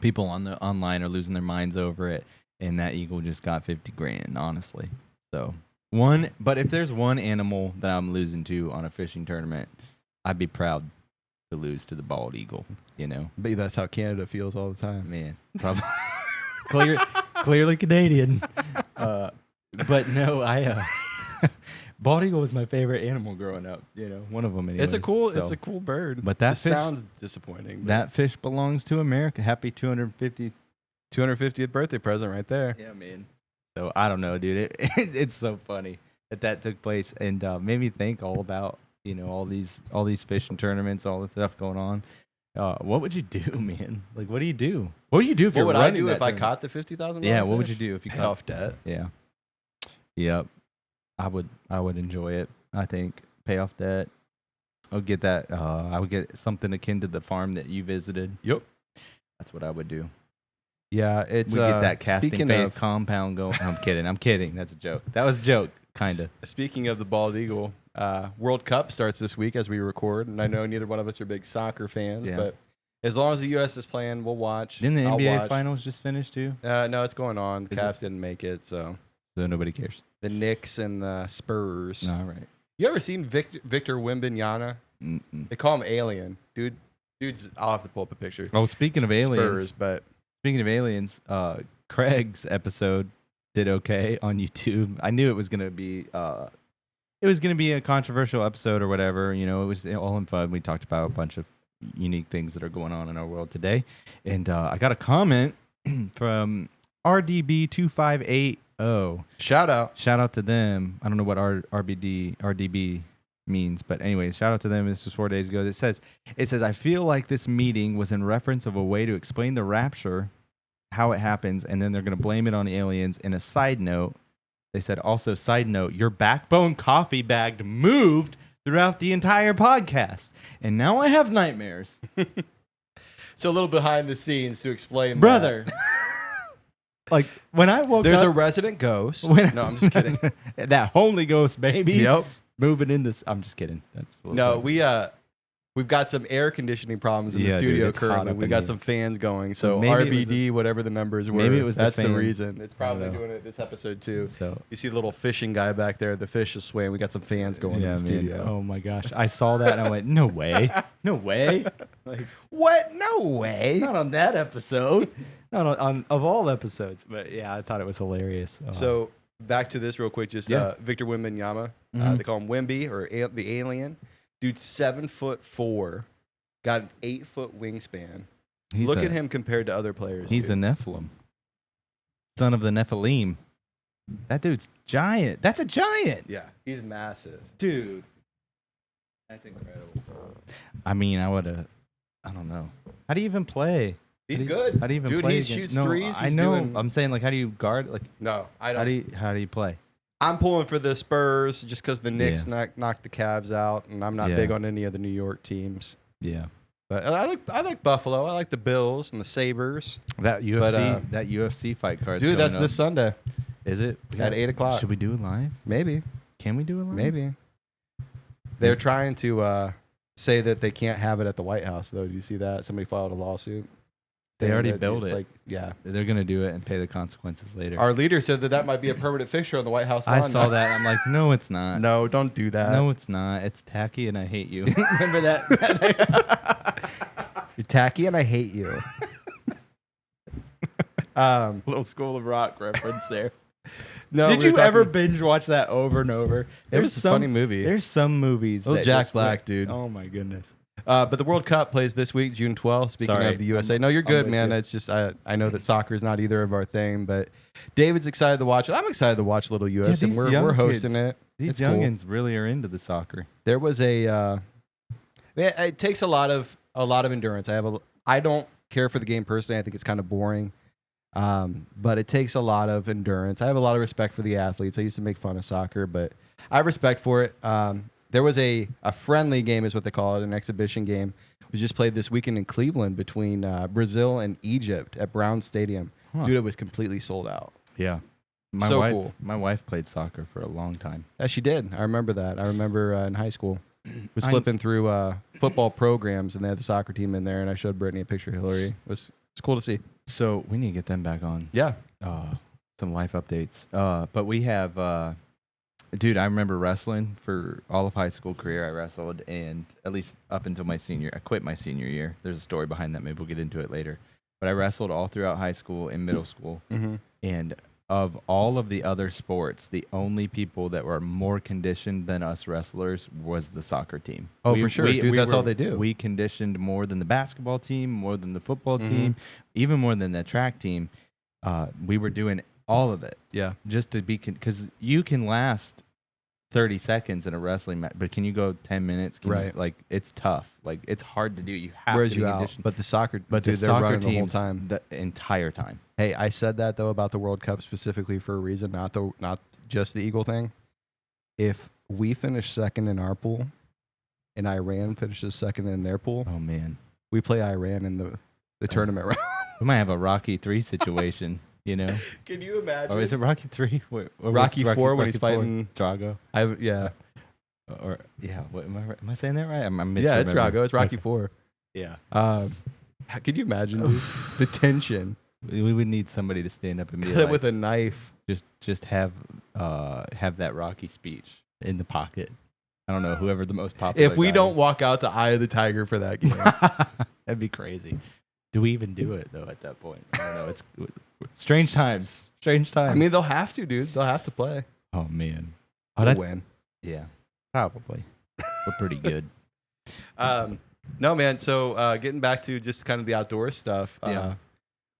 People online are losing their minds over it, and that eagle just got 50 grand, honestly. So but if there's one animal that I'm losing to on a fishing tournament, I'd be proud. to lose to the bald eagle. You know, But that's how Canada feels all the time. man, probably clearly Canadian. But no, bald eagle was my favorite animal growing up. You know, one of them. Anyways, It's a cool so- bird. But that It fish- sounds disappointing. but That fish belongs to America. Happy 250. 250th birthday present right there. Yeah, man. So I don't know, dude. It's so funny that took place and made me think all about all these fishing tournaments, all the stuff going on. What would you do, man? Like, what do you do? What would you do if What you're would I running do that if I tournament? caught the $50,000? Yeah, what would you fish? do if you Pay caught? off debt? Yeah. Yep. I would enjoy it. I think pay off debt. I would get that. I would get something akin to the farm that you visited. Yep. That's what I would do. Yeah, it's We get that casting speaking fade of compound going. I'm kidding. That's a joke. That was a joke, kind of. Speaking of the bald eagle, World Cup starts this week as we record, and I know neither one of us are big soccer fans, Yeah. but as long as the U.S. is playing, we'll watch. Didn't the I'll NBA watch. finals just finish too? No, it's going on. The Is it? Cavs didn't make it, so So nobody cares. the Knicks and the Spurs. All right. You ever seen Victor Wembanyama? Mm-mm. They call him Alien, Dude's. I'll have to pull up a picture. Oh, speaking of aliens, Spurs, but Craig's episode did okay on YouTube. I knew it was gonna be a controversial episode or whatever. You know, it was all in fun. We talked about a bunch of unique things that are going on in our world today, and I got a comment from RDB2580. shout out. Shout out to them. I don't know what RDB means, but anyways, shout out to them. This was 4 days ago. It says, I feel like this meeting was in reference of a way to explain the rapture, how it happens, and then they're going to blame it on the aliens. And a side note, they said, also side note, your backbone coffee bag moved throughout the entire podcast, and now I have nightmares. So a little behind the scenes to explain, that. Brother. Like when I woke There's up, a resident ghost. When- No, I'm just kidding. that Holy Ghost baby. Yep. Moving in this. I'm just kidding. That's a little No, we've got some air conditioning problems in the Yeah, dude, studio it's hot currently. up We in got here. some fans going. So Maybe it was RBD, whatever the numbers were, maybe it was the that's the fan. reason. It's probably know. doing it this episode too. So You see the little fishing guy back there. The fish is swaying. We got some fans going in yeah, the man. studio. Oh my gosh, I saw that and I went, no way, no way. Like What? No way. not on that episode, not on of all episodes. But yeah, I thought it was hilarious. So back to this real quick. Just Yeah. Victor Wembanyama. Mhm. They call him Wemby or the alien. Dude's 7'4", got an 8-foot wingspan. Look at him compared to other players. He's a dude. Nephilim, son of the Nephilim. That dude's giant. That's a giant, Yeah, he's massive. dude. That's incredible. I mean, I would have. I don't know. How do you even play? He's How do you- good. How do you even Dude, play? he against- shoots No, threes. I He's know. doing- I'm saying, like, how do you guard? Like, No, I how don't. do you play? I'm pulling for the Spurs just because the Knicks Yeah. knocked the Cavs out, and I'm not Yeah. big on any of the New York teams. Yeah. But I like Buffalo. I like the Bills and the Sabres. That UFC But, fight card. Dude, that's this Sunday Is it at 8 o'clock. Should we do it live? Maybe, Can we do it live? maybe. They're trying to say that they can't have it at the White House, though. Did you see that? Somebody filed a lawsuit. They saying already that built it's it. Like, yeah. They're gonna do it and pay the consequences later. Our leader said that might be a permanent fixture on the White House lawn. I saw that. I'm like, no, it's not. No, don't do that. No, it's not. It's tacky, and I hate you. Remember that? You're tacky and I hate you. Little School of Rock reference there. No, Did we were you ever talking- binge watch that over and over? It was a funny movie. There's some movies. Little that Jack just Black, went- dude. Oh my goodness. But the World Cup plays this week, June 12th. Speaking Sorry, of the USA. I'm- No, you're I'm good, with man. you. It's just I know that soccer is not either of our thing, but David's excited to watch it. I'm excited to watch Little US, and these we're young hosting kids- it. These It's cool. youngins really are into the soccer. There was man, it takes a lot of endurance. I don't care for the game personally. I think it's kind of boring. But it takes a lot of endurance. I have a lot of respect for the athletes. I used to make fun of soccer, but I have respect for it. There was a friendly game, is what they call it, an exhibition game. It was just played this weekend in Cleveland between Brazil and Egypt at Brown Stadium. Huh. Dude, it was completely sold out. Yeah. So cool. My wife played soccer for a long time. Yeah, she did. I remember that. I remember in high school, was I- flipping through football programs, and they had the soccer team in there, and I showed Brittany a picture of Hillary. It's cool to see. So we need to get them back on. Yeah. Some life updates. But we have Dude, I remember wrestling for all of high school career. I wrestled, and at least up until my senior, I quit my senior year. There's a story behind that. Maybe we'll get into it later. But I wrestled all throughout high school and middle school. Mm-hmm. And of all of the other sports, the only people that were more conditioned than us wrestlers was the soccer team. Oh, for sure. Dude, that's all they do. We conditioned more than the basketball team, more than the football team, even more than the track team. We were doing all of it. Yeah. Just to be, because you can last 30 seconds in a wrestling match, but can you go 10 minutes? Can you- Right. like, it's tough. Like, it's hard to do. You have Wears to be you out. conditioned. But the soccer, But dude, the they're soccer running the whole teams time. the entire time. Hey, I said that though about the World Cup specifically for a reason, not just the Eagle thing. If we finish second in our pool, and Iran finishes second in their pool, Oh, man. we play Iran in the tournament round. We might have a Rocky 3 situation, you know? Can you imagine? Or is it Rocky 3? What was Rocky 4 when he's fighting Drago? Yeah, Or, yeah, what, am I saying that right? I'm yeah, it's misremembering. Drago. It's Rocky Okay. 4. Yeah. Can you imagine dude? The tension? We would need somebody to stand up and be Cut it like, with a knife. just have that Rocky speech in the pocket. I don't know, whoever the most popular If we guy don't is. walk out to Eye of the Tiger for that game, That'd be crazy. Do we even do it though at that point? I don't know. It's strange times. Strange times. I mean, they'll have to, dude. They'll have to play. oh man. We'll win. Yeah, probably. We're pretty good. No, man. So getting back to just kind of the outdoor stuff. Yeah.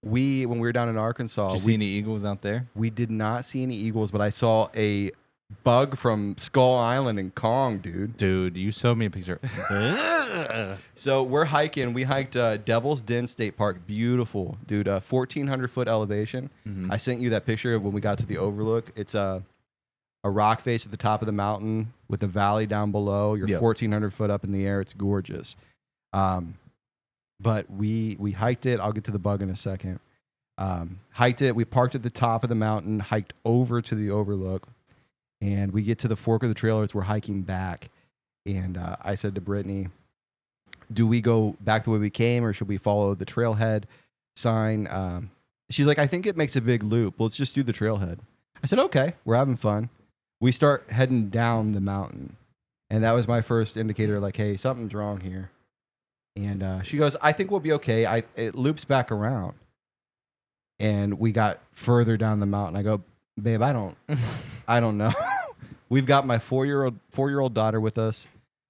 When we were down in Arkansas, Did you see any eagles out there? we did not see any eagles, but I saw a bug from Skull Island in Kong, dude. Dude, you showed me a picture. So we're hiking. We hiked Devil's Den State Park. Beautiful, dude. 1,400 foot elevation. Mhm. I sent you that picture of when we got to the overlook. It's a rock face at the top of the mountain with a valley down below. You're Yep. 1,400 foot up in the air. It's gorgeous. But we hiked it. I'll get to the bug in a second. Hiked it. We parked at the top of the mountain, hiked over to the overlook, and we get to the fork of the trail as we're hiking back. And I said to Brittany, do we go back the way we came or should we follow the trailhead sign? She's like, I think it makes a big loop. Let's just do the trailhead. I said, okay, we're having fun. We start heading down the mountain. And that was my first indicator, like, hey, something's wrong here. And she goes, I think we'll be okay. It loops back around. And we got further down the mountain. I go, babe, I don't know. We've got my four-year-old daughter with us,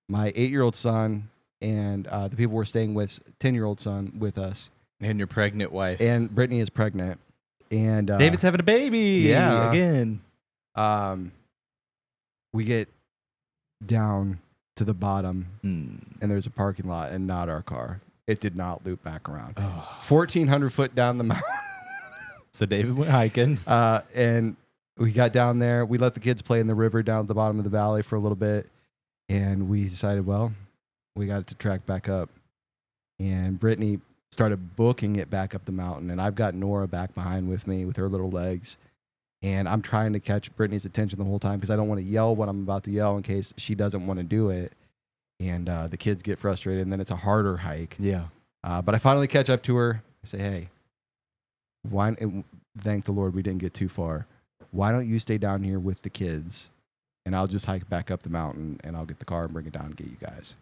my 8-year-old son, and the people we're staying with, 10-year-old son with us. And your pregnant wife. And Brittany is pregnant. And David's having a baby. yeah. Again. We get down to the bottom, Mm. and there's a parking lot and not our car. It did not loop back around. Oh. 1,400 foot down the mountain. So David went hiking. And we got down there. We let the kids play in the river down at the bottom of the valley for a little bit. And we decided, well, we got to track back up. And Brittany started booking it back up the mountain. And I've got Nora back behind with me with her little legs. And I'm trying to catch Brittany's attention the whole time because I don't want to yell what I'm about to yell in case she doesn't want to do it. And the kids get frustrated. And then it's a harder hike. Yeah. But I finally catch up to her. I say, hey, thank the Lord we didn't get too far. Why don't you stay down here with the kids and I'll just hike back up the mountain and I'll get the car and bring it down and get you guys.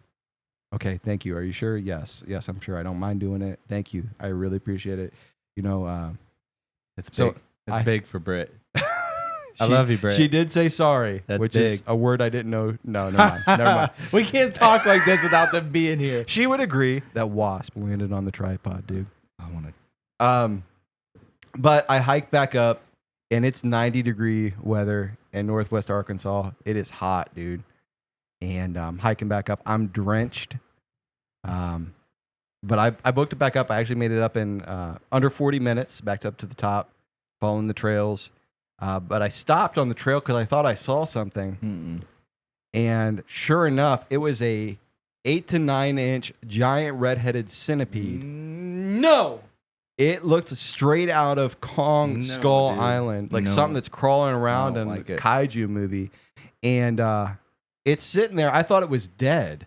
Okay, thank you. Are you sure? Yes, I'm sure. I don't mind doing it. Thank you. I really appreciate it. You know, It's big. So It's big for Britt. I she- love you, Britt. She did say sorry, That's which is big. a word I didn't know. No, never mind. Never mind. We can't talk like this without them being here. She would agree that wasp landed on the tripod, dude. I want to. But I hiked back up, and it's 90-degree weather in Northwest Arkansas. It is hot, dude. And hiking back up, I'm drenched. But I booked it back up. I actually made it up in under 40 minutes, backed up to the top, following the trails. But I stopped on the trail because I thought I saw something. Mm-mm. And sure enough, it was a 8 to 9 inch giant red-headed centipede. No. It looked straight out of Kong No, Skull dude. Island, like No. something that's crawling around I in don't a like it. kaiju movie. And it's sitting there. I thought it was dead.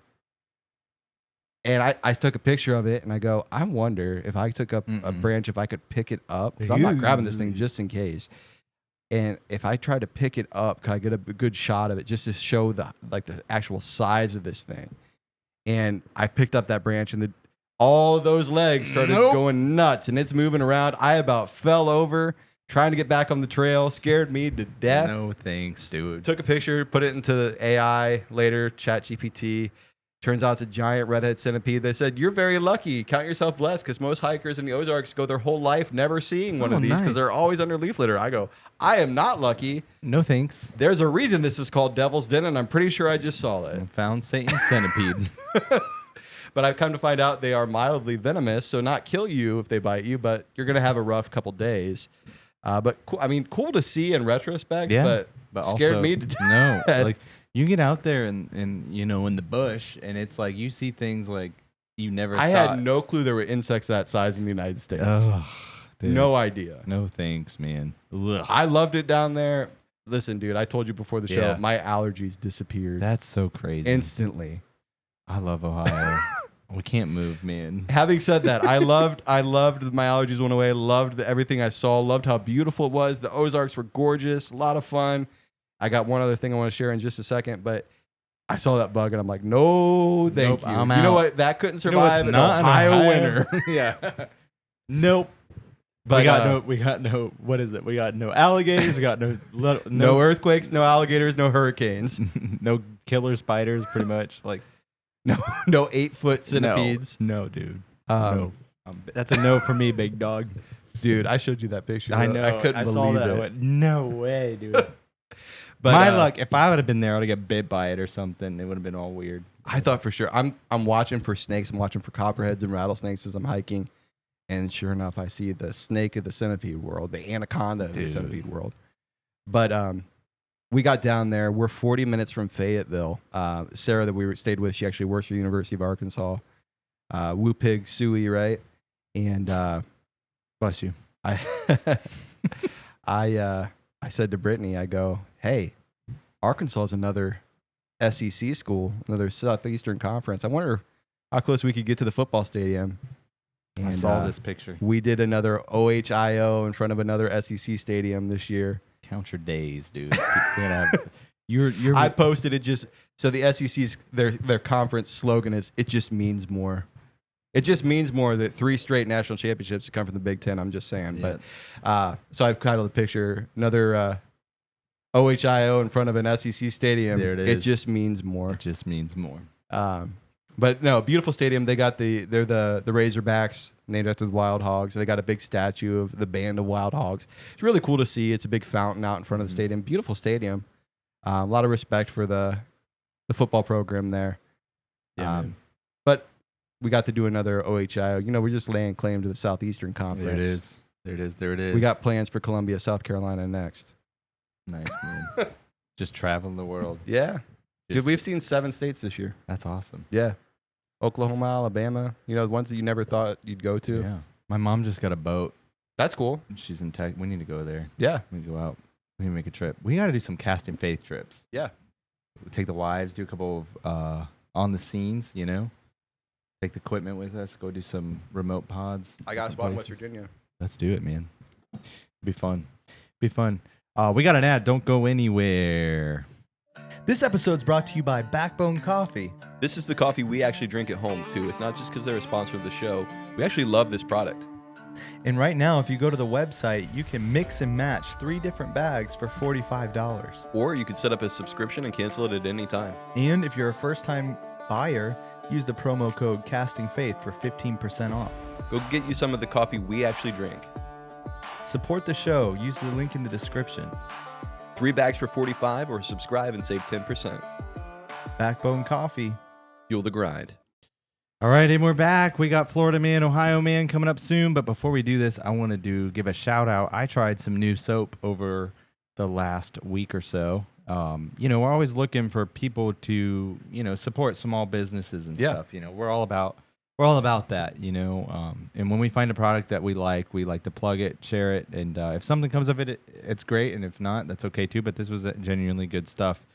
And I took a picture of it, and I go, I wonder if I took up a Mm-mm. branch, if I could pick it up. Because I'm not grabbing this thing Ew. just in case. And if I try to pick it up, could I get a good shot of it just to show the actual size of this thing? And I picked up that branch, and all of those legs started going nuts, and it's moving around. I about fell over trying to get back on the trail, scared me to death. No thanks, dude. Took a picture, put it into the AI later, ChatGPT. Turns out it's a giant redhead centipede. They said, you're very lucky. Count yourself blessed, because most hikers in the Ozarks go their whole life never seeing one of these because they're always under leaf litter. I go, I am not lucky. No thanks. There's a reason this is called Devil's Den, and I'm pretty sure I just saw it. Found Satan centipede. But I've come to find out they are mildly venomous, so not kill you if they bite you, but you're going to have a rough couple days. But cool, I mean, cool to see in retrospect, Yeah, but also, scared me to death. No, like you get out there and you know in the bush, and it's like you see things like you never. I thought. had no clue there were insects that size in the United States. Ugh, dude. No idea. No thanks, man. Ugh. I loved it down there. Listen, dude, I told you before the show, Yeah. my allergies disappeared That's so crazy. instantly. I love Ohio. We can't move, man. Having said that, I loved my allergies went away. Loved everything I saw. Loved how beautiful it was. The Ozarks were gorgeous. A lot of fun. I got one other thing I want to share in just a second, but I saw that bug and I'm like, no, thank Nope, you. I'm You know out. what? That couldn't You know what's survive an not an Ohio winter. Yeah. Nope. But we got no. What is it? We got no alligators. We got no earthquakes, no alligators, no hurricanes, no killer spiders. Pretty much like no 8-foot centipedes. No, dude. Um, No. That's a no for me, big dog. Dude, I showed you that picture. I know. I couldn't believe saw that. it. I went, no way, dude. But My luck. If I would have been there, I would have got bit by it or something. It would have been all weird. I thought for sure. I'm watching for snakes. I'm watching for copperheads and rattlesnakes as I'm hiking, and sure enough, I see the snake of the centipede world, the anaconda of the Dude. centipede world. But we got down there. We're 40 minutes from Fayetteville. Sarah that we stayed with, she actually works for the University of Arkansas. Woo Pig Suey, right? And Bless you. I I said to Brittany, I go, hey, Arkansas is another SEC school, another Southeastern Conference. I wonder how close we could get to the football stadium. I And, saw this picture. We did another OHIO in front of another SEC stadium this year. Count your days, dude. You're gonna have, you're. I posted it just so the SEC's their conference slogan is "It just means more." It just means more that 3 straight national championships come from the Big Ten. I'm just saying, Yeah. but so I've titled the picture another OHIO in front of an SEC stadium. There it It is. just means more. It just means more. But no, beautiful stadium. They're the Razorbacks named after the Wild Hogs. They got a big statue of the band of Wild Hogs. It's really cool to see. It's a big fountain out in front of the stadium. Beautiful stadium. A lot of respect for the football program there. Yeah, man. But we got to do another OHIO. You know, we're just laying claim to the Southeastern Conference. There it is. There it is. There it is. We got plans for Columbia, South Carolina next. nice, man. Just traveling the world. Yeah. Dude, Just- we've seen 7 states this year. That's awesome. Yeah. Oklahoma, Alabama, you know, the ones that you never thought you'd go to. Yeah. My mom just got a boat. That's cool. She's in tech. We need to go there. Yeah. We need to go out. We need to make a trip. We got to do some casting faith trips. Yeah. We take the wives, do a couple of on the scenes, you know. Take the equipment with us. Go do some remote pods. I got a different spot in West places. Virginia. Let's do it, man. Be fun. Be fun. We got an ad. Don't go anywhere. This episode's brought to you by Backbone Coffee. This is the coffee we actually drink at home, too. It's not just because they're a sponsor of the show. We actually love this product. And right now, if you go to the website, you can mix and match 3 different bags for $45. Or you can set up a subscription and cancel it at any time. And if you're a first-time buyer, use the promo code CastingFaith for 15% off. Go get you some of the coffee we actually drink. Support the show. Use the link in the description. 3 bags for $45 or subscribe and save 10%. Backbone Coffee. Fuel the grind. All right, and we're back. We got Florida Man, Ohio Man coming up soon. But before we do this, I want to give a shout out. I tried some new soap over the last week or so. You know, we're always looking for people to, you know, support small businesses and Yeah. stuff. You know, we're all about that, you know. And when we find a product that we like to plug it, share it. And if something comes of it, it's great. And if not, that's okay too. But this was genuinely good stuff.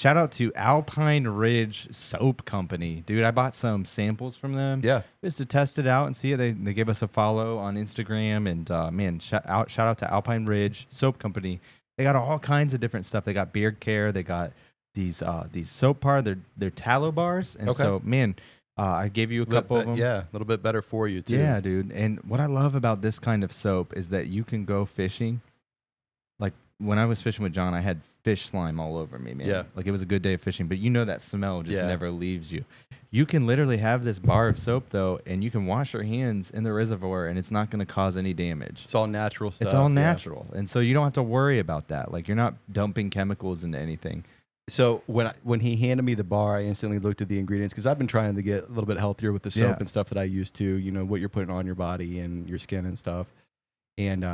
shout out to Alpine Ridge Soap Company. Dude, I bought some samples from them. Yeah. Just to test it out and see it. They gave us a follow on Instagram. And man, shout out to Alpine Ridge Soap Company. They got all kinds of different stuff. They got beard care. They got these soap bars. They're tallow bars. And Okay. so, man, I gave you a couple of them. Yeah, a little bit better for you too. Yeah, dude. And what I love about this kind of soap is that you can go fishing. Like when I was fishing with John, I had fish slime all over me, man. Yeah. Like it was a good day of fishing, but you know that smell just Yeah. never leaves you. You can literally have this bar of soap though, and you can wash your hands in the reservoir, and it's not going to cause any damage. It's all natural stuff. It's all yeah. natural, and so you don't have to worry about that. Like you're not dumping chemicals into anything. So when he handed me the bar, I instantly looked at the ingredients because I've been trying to get a little bit healthier with the soap Yeah. and stuff that I used to. You know what you're putting on your body and your skin and stuff. And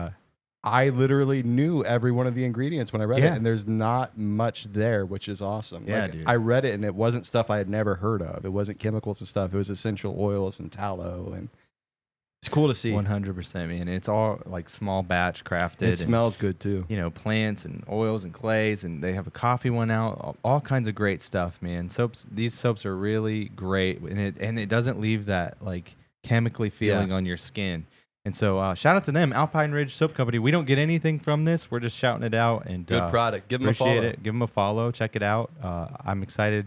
I literally knew every one of the ingredients when I read Yeah. it, and there's not much there, which is awesome. Yeah, Like, dude. I read it, and it wasn't stuff I had never heard of. It wasn't chemicals and stuff. It was essential oils and tallow, and it's cool to see. 100%, man. And it's all like small batch crafted. It and, smells good too. you know, plants and oils and clays, and they have a coffee one out. All kinds of great stuff, man. Soaps. These soaps are really great, and it doesn't leave that like chemically feeling on your skin. And so, shout out to them, Alpine Ridge Soap Company. We don't get anything from this. We're just shouting it out and Good product. Give them a appreciate follow. it. Give them a follow. Check it out. I'm excited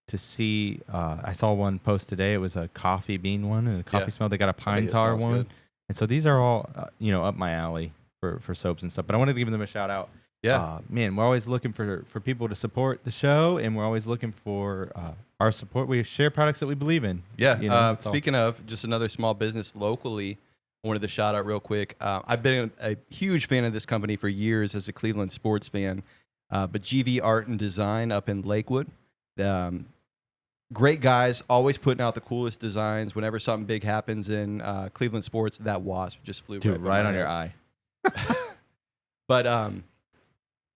to see. I saw one post today. It was a coffee bean one and a coffee Yeah. smell. They got a I pine think it tar smells one. good. And so these are all, up my alley for soaps and stuff. But I wanted to give them a shout out. Yeah. Man, we're always looking for people to support the show, and we're always looking for our support. We share products that we believe in. Yeah. You know, that's all. Speaking of just another small business locally, I wanted to shout out real quick. I've been a huge fan of this company for years as a Cleveland sports fan, but GV Art and Design up in Lakewood. Great guys, always putting out the coolest designs. Whenever something big happens in Cleveland sports, that wasp just flew Dude, by right my on your head. eye. But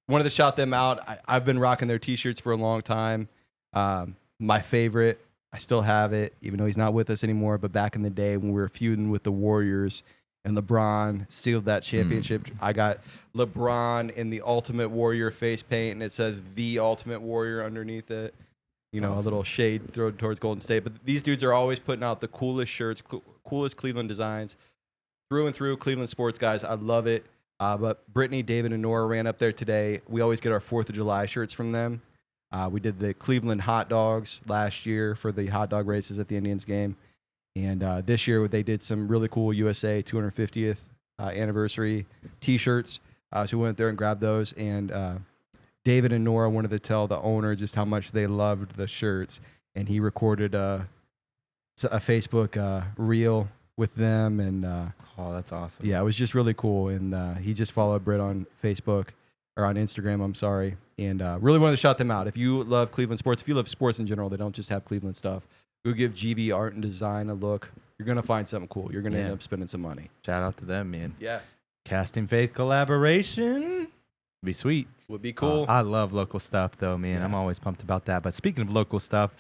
wanted to shout them out. I've been rocking their T-shirts for a long time. My favorite, I still have it, even though he's not with us anymore. But back in the day when we were feuding with the Warriors and LeBron sealed that championship, I got LeBron in the Ultimate Warrior face paint, and it says "The Ultimate Warrior" underneath it. You know, a little shade thrown towards Golden State. But these dudes are always putting out the coolest shirts, coolest Cleveland designs, through and through. Cleveland sports guys, I love it. But Brittany, David, and Nora ran up there today. We always get our 4th of July shirts from them. We did the Cleveland hot dogs last year for the hot dog races at the Indians game. And this year they did some really cool USA 250th anniversary T-shirts. So we went there and grabbed those. And David and Nora wanted to tell the owner just how much they loved the shirts. And he recorded a Facebook reel with them. And Oh, that's awesome. yeah, it was just really cool. And he just followed Britt on Facebook or on Instagram, I'm sorry. And really wanted to shout them out. If you love Cleveland sports, if you love sports in general, they don't just have Cleveland stuff. Go give GV Art and Design a look. You're going to find something cool. You're going to end Yeah. up spending some money. Shout out to them, man. Yeah. Casting Faith collaboration. Be sweet. Would be cool. I love local stuff, though, man. Yeah. I'm always pumped about that. But speaking of local stuff,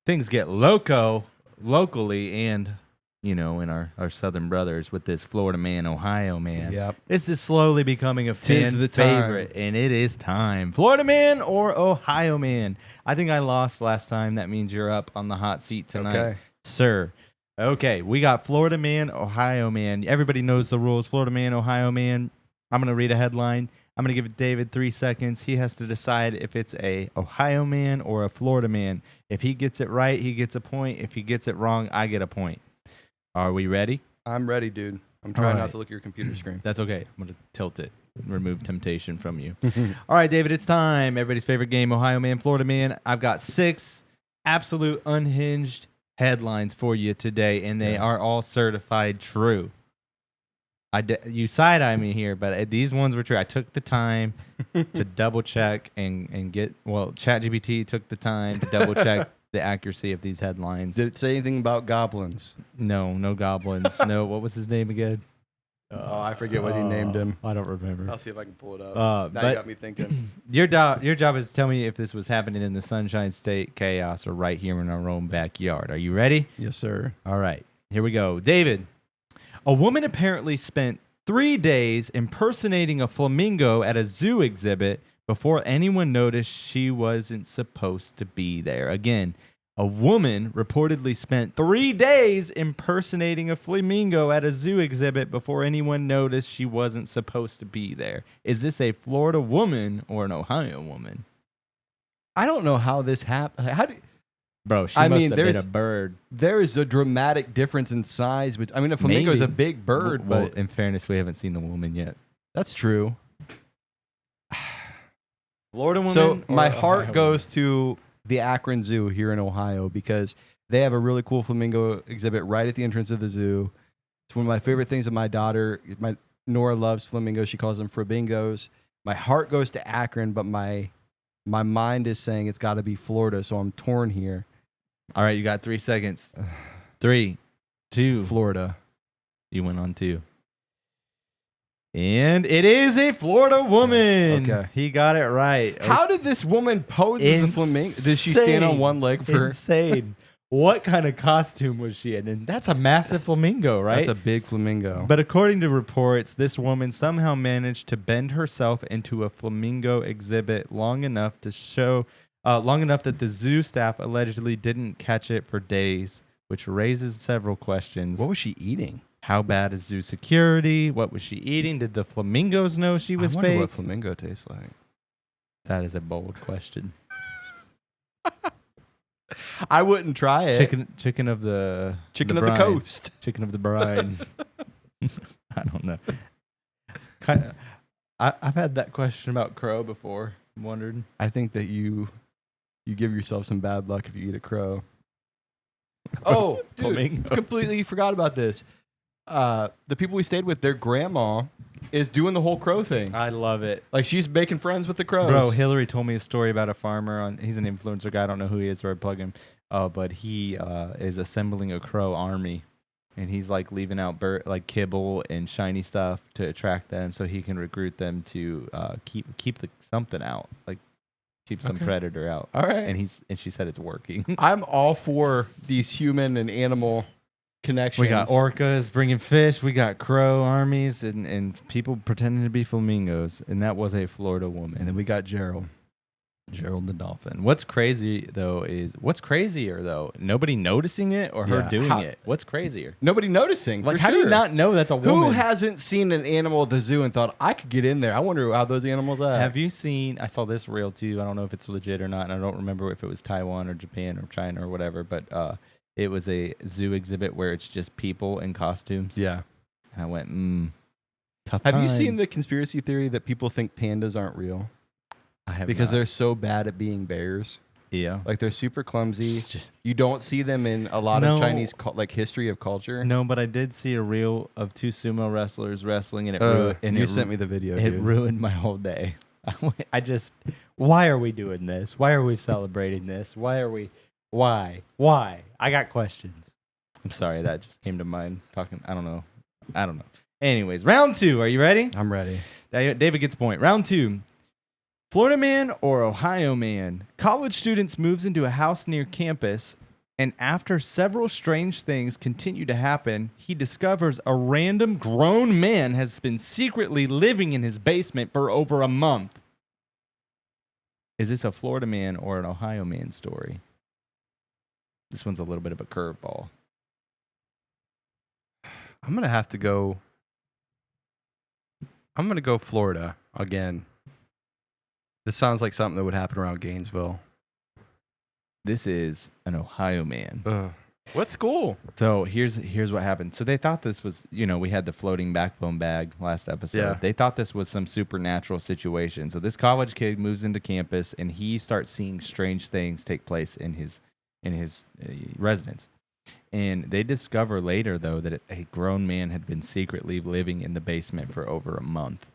things get loco locally and, in our southern brothers with this Florida man, Ohio man. Yep. This is slowly becoming a Tis fan the time. favorite, and it is time. Florida man or Ohio man? I think I lost last time. That means you're up on the hot seat tonight, Okay. sir. Okay, we got Florida man, Ohio man. Everybody knows the rules. Florida man, Ohio man. I'm going to read a headline. I'm going to give David 3 seconds. He has to decide if it's a Ohio man or a Florida man. If he gets it right, he gets a point. If he gets it wrong, I get a point. Are we ready? I'm ready, dude. I'm trying right. not to look at your computer screen. That's okay. I'm going to tilt it. Remove temptation from you. All right, David, it's time. Everybody's favorite game, Ohio man, Florida man. I've got 6 absolute unhinged headlines for you today, and they are all certified true. You side-eye me here, but these ones were true. I took the time to double check and get, ChatGPT took the time to double check the accuracy of these headlines. Did it say anything about goblins? No goblins. No, what was his name again? Oh, I forget what he named him. I don't remember. I'll see if I can pull it up. Now but- you got me thinking. Your job is to tell me if this was happening in the Sunshine State chaos or right here in our own backyard. Are you ready? Yes, sir. All right, here we go. David, a woman apparently spent 3 days impersonating a flamingo at a zoo exhibit before anyone noticed she wasn't supposed to be there. Again, a woman reportedly spent 3 days impersonating a flamingo at a zoo exhibit before anyone noticed she wasn't supposed to be there. Is this a Florida woman or an Ohio woman? I don't know how this happened. Bro, she I must mean, have been there's- a bird. There is a dramatic difference in size. But I mean, a flamingo is a Maybe. big bird, Well, but in fairness, we haven't seen the woman yet. that's true. Florida woman. So or my Ohio heart woman? goes to the Akron Zoo here in Ohio because they have a really cool flamingo exhibit right at the entrance of the zoo. It's one of my favorite things that my Nora loves flamingos. She calls them frabingos. My heart goes to Akron, but my mind is saying it's got to be Florida, so I'm torn here. All right, you got 3 seconds. 3, 2. Florida. You went on 2. And it is a Florida woman. Okay. He got it right. How did this woman pose as a flamingo? Did she stand on Insane. one leg for? Insane. What kind of costume was she in? And that's a massive flamingo, right? That's a big flamingo. But according to reports, this woman somehow managed to bend herself into a flamingo exhibit long enough that the zoo staff allegedly didn't catch it for days, which raises several questions. What was she eating? How bad is zoo security? What was she eating? Did the flamingos know she was I wonder fake? what flamingo tastes like. That is a bold question. I wouldn't try it. Chicken of the Chicken of the brine. coast. Chicken of the brine. I don't know. I've had that question about crow before. I'm wondering. I think that you give yourself some bad luck if you eat a crow. Oh, dude, Flamingo. completely forgot about this. The people we stayed with, their grandma is doing the whole crow thing. I love it. Like she's making friends with the crows. Bro, Hillary told me a story about a farmer. He's an influencer guy. I don't know who he is, or I plug him. But he is assembling a crow army, and he's like leaving out kibble and shiny stuff to attract them, so he can recruit them to keep something out, like keep some Okay. predator out. All right. And she said it's working. I'm all for these human and animal connections. We got orcas bringing fish. We got crow armies and people pretending to be flamingos. And that was a Florida woman. and then we got Gerald. Gerald the dolphin. What's crazier though? Nobody noticing it or her Yeah, doing how- it? What's crazier? Nobody noticing. Like, for how do you sure. not know that's a Who woman? hasn't seen an animal at the zoo and thought I could get in there? I wonder how those animals act. Have you seen? I saw this reel too. I don't know if it's legit or not, and I don't remember if it was Taiwan or Japan or China or whatever. But it was a zoo exhibit where it's just people in costumes. Yeah. And I went, tough. Have you seen times. the conspiracy theory that people think pandas aren't real I have because not. they're so bad at being bears? yeah. Like they're super clumsy. Just- You don't see them in a lot No. of Chinese history of culture. No, but I did see a reel of 2 sumo wrestlers wrestling, and it you sent me the video. it Dude. ruined my whole day. Why are we doing this? Why are we celebrating this? Why? I got questions. I'm sorry, that just came to mind. I don't know. Anyways, round 2. Are you ready? I'm ready. David gets a point. Round 2. Florida man or Ohio man? College students moves into a house near campus, and after several strange things continue to happen, he discovers a random grown man has been secretly living in his basement for over a month. Is this a Florida man or an Ohio man story? This one's a little bit of a curveball. I'm gonna have to go. I'm gonna go Florida again. This sounds like something that would happen around Gainesville. This is an Ohio man. Ugh. What school? So here's what happened. So they thought this was, we had the floating backbone bag last episode. Yeah. They thought this was some supernatural situation. So this college kid moves into campus and he starts seeing strange things take place in his residence. And they discover later though that a grown man had been secretly living in the basement for over a month.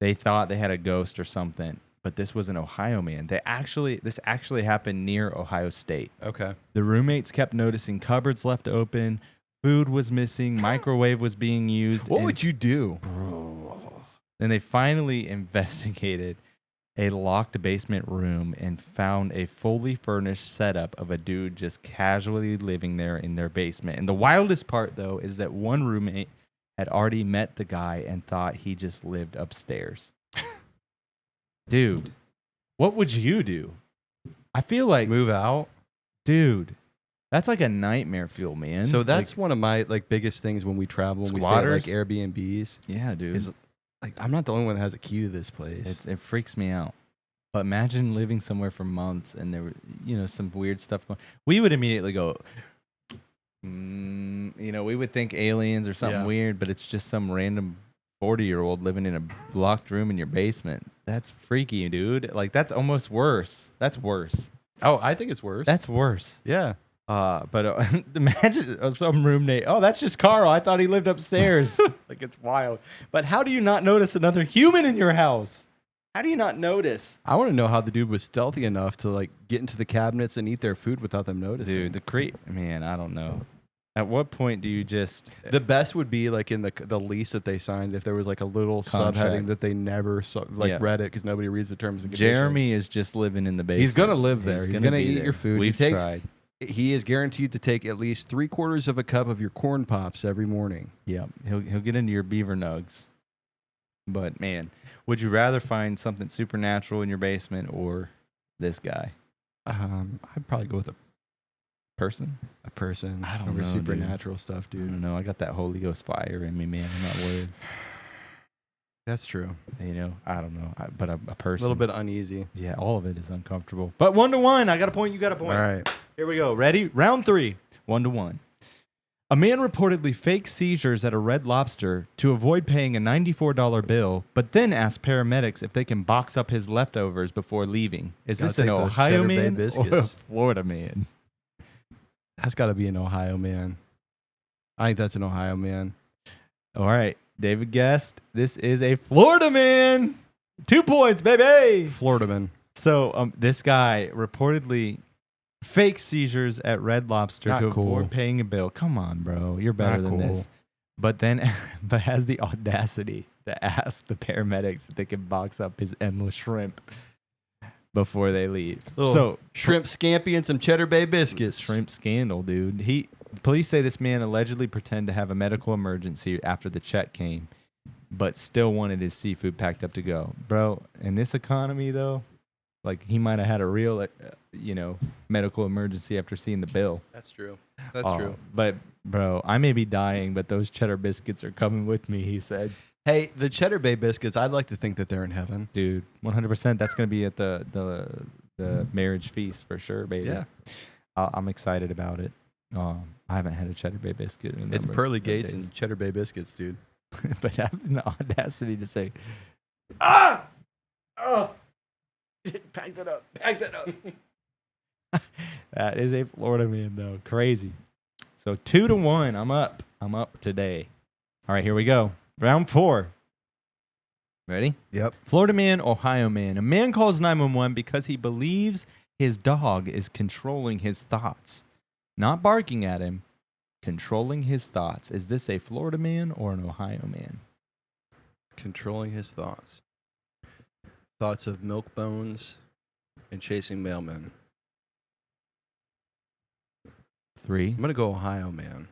They thought they had a ghost or something, but this was an Ohio man. This actually happened near Ohio State. Okay. The roommates kept noticing cupboards left open, food was missing, microwave was being used. What and, would you do? Then they finally investigated a locked basement room and found a fully furnished setup of a dude just casually living there in their basement. And the wildest part, though, is that one roommate had already met the guy and thought he just lived upstairs. Dude, What would you do? I feel like, Move out. dude, that's like a nightmare fuel, man. So that's Like, one of my like biggest things when we travel and we stay at like Squatters? Airbnbs. yeah, dude. Is like I'm not the only one that has a key to this place. It freaks me out. But imagine living somewhere for months and there were, some weird stuff going. We would immediately go, we would think aliens or something Yeah. weird, but it's just some random 40-year-old living in a locked room in your basement. That's freaky, dude. Like, that's almost worse. That's worse. Oh, I think it's worse. That's worse. yeah. But imagine some roommate. Oh, that's just Carl. I thought he lived upstairs. Like, it's wild. But how do you not notice another human in your house? How do you not notice? I want to know how the dude was stealthy enough to like get into the cabinets and eat their food without them noticing. Dude, man, I don't know. At what point do you just The best would be like in the lease that they signed if there was like a little Contract. subheading that they never Yeah. read it because nobody reads the terms and conditions. Jeremy is just living in the basement. He's gonna live there. He's gonna be eat there. your food. We've He takes- tried. He is guaranteed to take at least 3/4 of a cup of your corn pops every morning. Yeah, he'll get into your beaver nugs. But man, would you rather find something supernatural in your basement or this guy I'd probably go with a person? person I don't over know, dude. supernatural stuff, I dude. don't know. I got that Holy Ghost fire in me, man. I'm not worried. That's true. I don't know. But a A person. little bit uneasy. Yeah, all of it is uncomfortable. But 1-1. I got a point. You got a point. All right. Here we go. Ready? Round 3. 1-1. A man reportedly faked seizures at a Red Lobster to avoid paying a $94 bill, but then asked paramedics if they can box up his leftovers before leaving. Is Gotta this an take those Ohio Cheddar Bay man or a biscuits. Florida man? That's got to be an Ohio man. I think that's an Ohio man. All right. David guessed. This is a Florida man. 2 points, baby. Florida man. So this guy reportedly fake seizures at Red Lobster Not to cool. avoid paying a bill. Come on, bro. You're better Not than cool. this. But has the audacity to ask the paramedics if they can box up his endless shrimp before they leave. So Shrimp scampi and some Cheddar Bay biscuits. shrimp scandal, dude. Police say this man allegedly pretended to have a medical emergency after the check came, but still wanted his seafood packed up to go. Bro, in this economy though, like he might have had a real, medical emergency after seeing the bill. That's true. That's true. But bro, I may be dying, but those cheddar biscuits are coming with me. He said, Hey, the Cheddar Bay biscuits, I'd like to think that they're in heaven. dude, 100%. That's gonna be at the marriage feast for sure, baby. Yeah. I'm excited about it. I haven't had a Cheddar Bay biscuit in a It's number Pearly of Gates days. and Cheddar Bay biscuits, dude. But having the audacity to say, Pack that up. Pack that up. that is a Florida man, though. Crazy. So 2-1. I'm up. I'm up today. All right, here we go. Round 4. Ready? Yep. Florida man, Ohio man. A man calls 911 because he believes his dog is controlling his thoughts. Not barking at him, controlling his thoughts. Is this a Florida man or an Ohio man? Controlling his thoughts. Thoughts of milk bones and chasing mailmen. 3. I'm going to go Ohio man.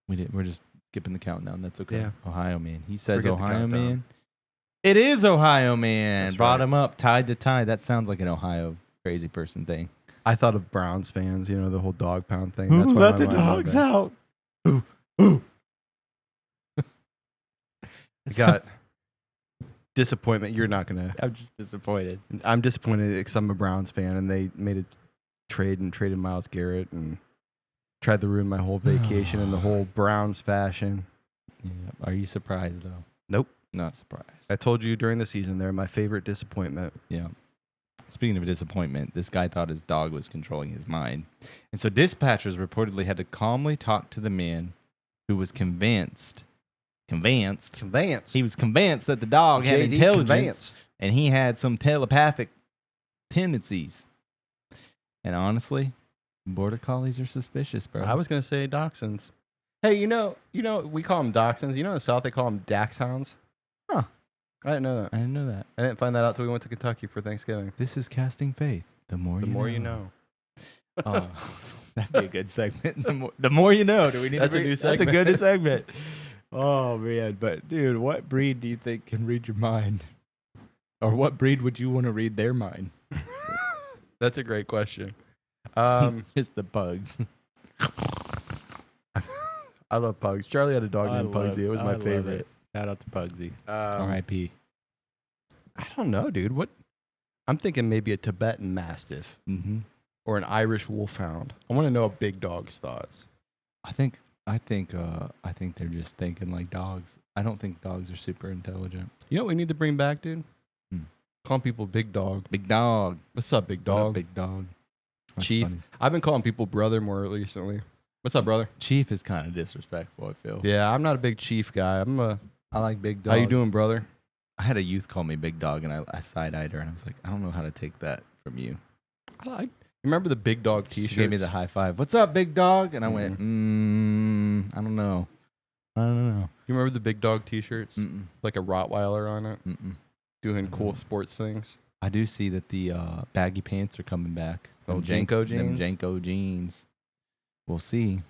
We're just skipping the countdown. That's okay. Yeah. Ohio man. He says Forget the Ohio countdown. man. It is Ohio man. That's Brought right. him up, tied to tie. That sounds like an Ohio crazy person thing. I thought of Browns fans, the whole dog pound thing. That's why my mind went there. out? Ooh, ooh. I got disappointment. You're not going to. I'm just disappointed. I'm disappointed because I'm a Browns fan and they made a trade and traded Myles Garrett and tried to ruin my whole vacation in the whole Browns fashion. Yeah. Are you surprised though? Nope. Not surprised. I told you during the season they're my favorite disappointment. Yeah. Speaking of disappointment, this guy thought his dog was controlling his mind. And so dispatchers reportedly had to calmly talk to the man who was convinced. Conveyance. He was convinced that the dog had JD intelligence conveyance. and he had some telepathic tendencies. And honestly, border collies are suspicious, bro. I was going to say dachshunds. Hey, we call them dachshunds. You know in the South they call them dachshunds? Huh. I didn't know that. I didn't know that. I didn't find that out till we went to Kentucky for Thanksgiving. This is Casting Faith. The more The you more know. you know. Oh, that'd be a good segment. The more you know. Do we need That's to a new That's a segment. good segment. Oh man, but dude, what breed do you think can read your mind? Or what breed would you want to read their mind? That's a great question. It's the bugs. I love pugs. Charlie had a dog named Pugsy. It was my favorite. Shout out to Bugsy. Um, R.I.P. I don't know, dude. What? I'm thinking maybe a Tibetan Mastiff Mm-hmm. or an Irish Wolfhound. I want to know a big dog's thoughts. I think they're just thinking like dogs. I don't think dogs are super intelligent. You know what we need to bring back, dude? Hmm. Calling people big dog. Big dog. What's up, big What up, dog? big dog. That's Chief. funny. I've been calling people brother more recently. What's up, brother? Chief is kind of disrespectful, I feel. Yeah, I'm not a big chief guy. I like big dog. How you doing, brother? I had a youth call me big dog, and I side-eyed her, and I was like, I don't know how to take that from you. I remember the big dog She T-shirts. gave me the high five. What's up, big dog? And I went, Mm-hmm. I don't know. I don't know. You remember the big dog T-shirts? Mm-mm. Like a Rottweiler on it, Mm-mm. doing cool sports things. I do see that the baggy pants are coming back. Oh, Them Janko them jeans? Janko jeans. We'll see.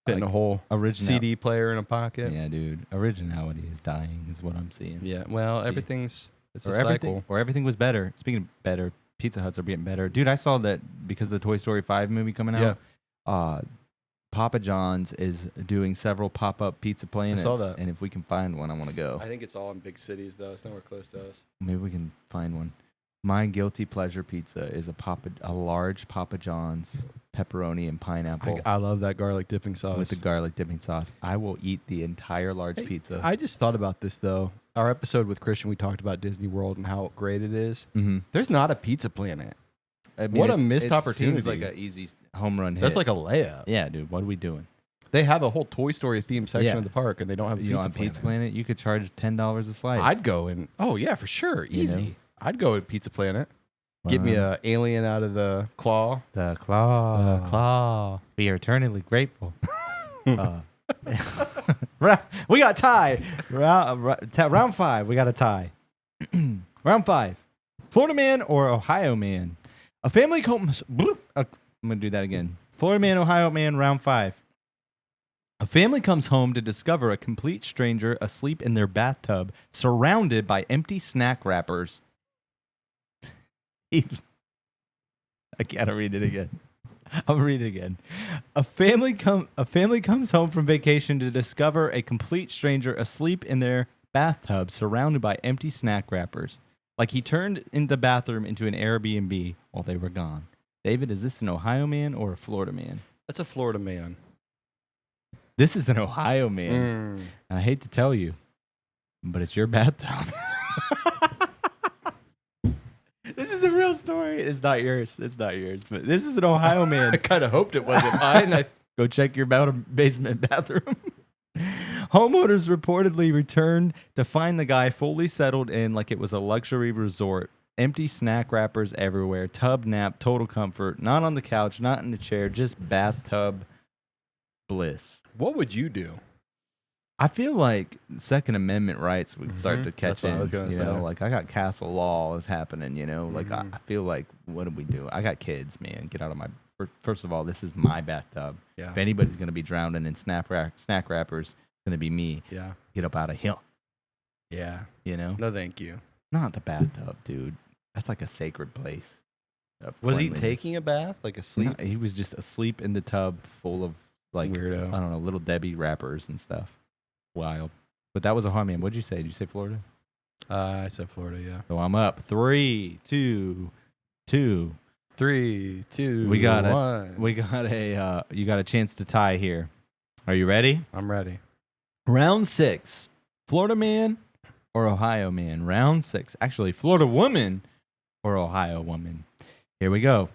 Fitting a whole Original CD player in a pocket. Yeah, dude. Originality is dying, is what I'm seeing. Yeah, well, everything's it's a Or everything, cycle. or everything was better. Speaking of better, Pizza Huts are getting better. Dude, I saw that because of the Toy Story 5 movie coming out. Papa John's is doing several pop-up pizza planets. saw that. And if we can find one, I want to go. I think it's all in big cities though. It's nowhere close to us. Maybe we can find one. My guilty pleasure pizza is a large Papa John's pepperoni and pineapple I love that garlic dipping sauce. with the garlic dipping sauce. I will eat the entire large Hey, pizza. I just thought about this though. Our episode with Christian, we talked about Disney World and how great it is. mm-hmm. There's not a Pizza Planet. What a missed opportunity. Seems like an easy home run hit. That's like a layup. yeah, dude. What are we doing? They have a whole Toy Story themed section Yeah. of the park, and they don't have a You know, Pizza on Planet. Pizza Planet, you could charge $10 a slice. I'd go in. Oh yeah, for sure, You easy. know? I'd go at Pizza Planet. Get me Wow. a alien out of the claw. The claw. Claw. We are eternally grateful. We got tie. Round 5. We got a tie. Round 5. Florida man or Ohio man? A family comes. I'm gonna do that again. Florida man, Ohio man. Round 5. A family comes home to discover a complete stranger asleep in their bathtub, surrounded by empty snack wrappers. I gotta read it again. I'll read it again. A family comes home from vacation to discover a complete stranger asleep in their bathtub, surrounded by empty snack wrappers. Like he turned in the bathroom into an Airbnb while they were gone. David, is this an Ohio man or a Florida man? That's a Florida man. This is an Ohio man. And I hate to tell you, but it's your bathtub. This is a real story. It's not yours. It's not yours. But this is an Ohio man. I kind of hoped it wasn't mine. Go check your basement bathroom. Homeowners reportedly returned to find the guy fully settled in like it was a luxury resort. Empty snack wrappers everywhere. Tub nap, total comfort. Not on the couch, not in the chair, just bathtub bliss. What would you do? I feel like Second Amendment rights would start to catch That's what in. I was gonna you say. know, like I got castle law is happening. You know, like Mhm. I feel like what do we do? I got kids, man. Get out of my. First of all, this is my bathtub. Yeah. If anybody's gonna be drowning in snack wrappers, it's gonna be me. Yeah. Get up out of here. Yeah. You know, No, thank you. not the bathtub, dude. That's like a sacred place. of Was he cleanliness. taking a bath, like asleep? No, he was just asleep in the tub, full of like Weirdo. I don't know, little Debbie wrappers and stuff. Wild. But that was a hard man. What'd you say? Did you say Florida? I said Florida. Yeah. So I'm up 3, 2, 2. 3, 2, We got it. 1. We got a you got a chance to tie here. Are you ready? I'm ready. Round 6. Florida man or Ohio man? Round 6. Actually, Florida woman or Ohio woman. Here we go.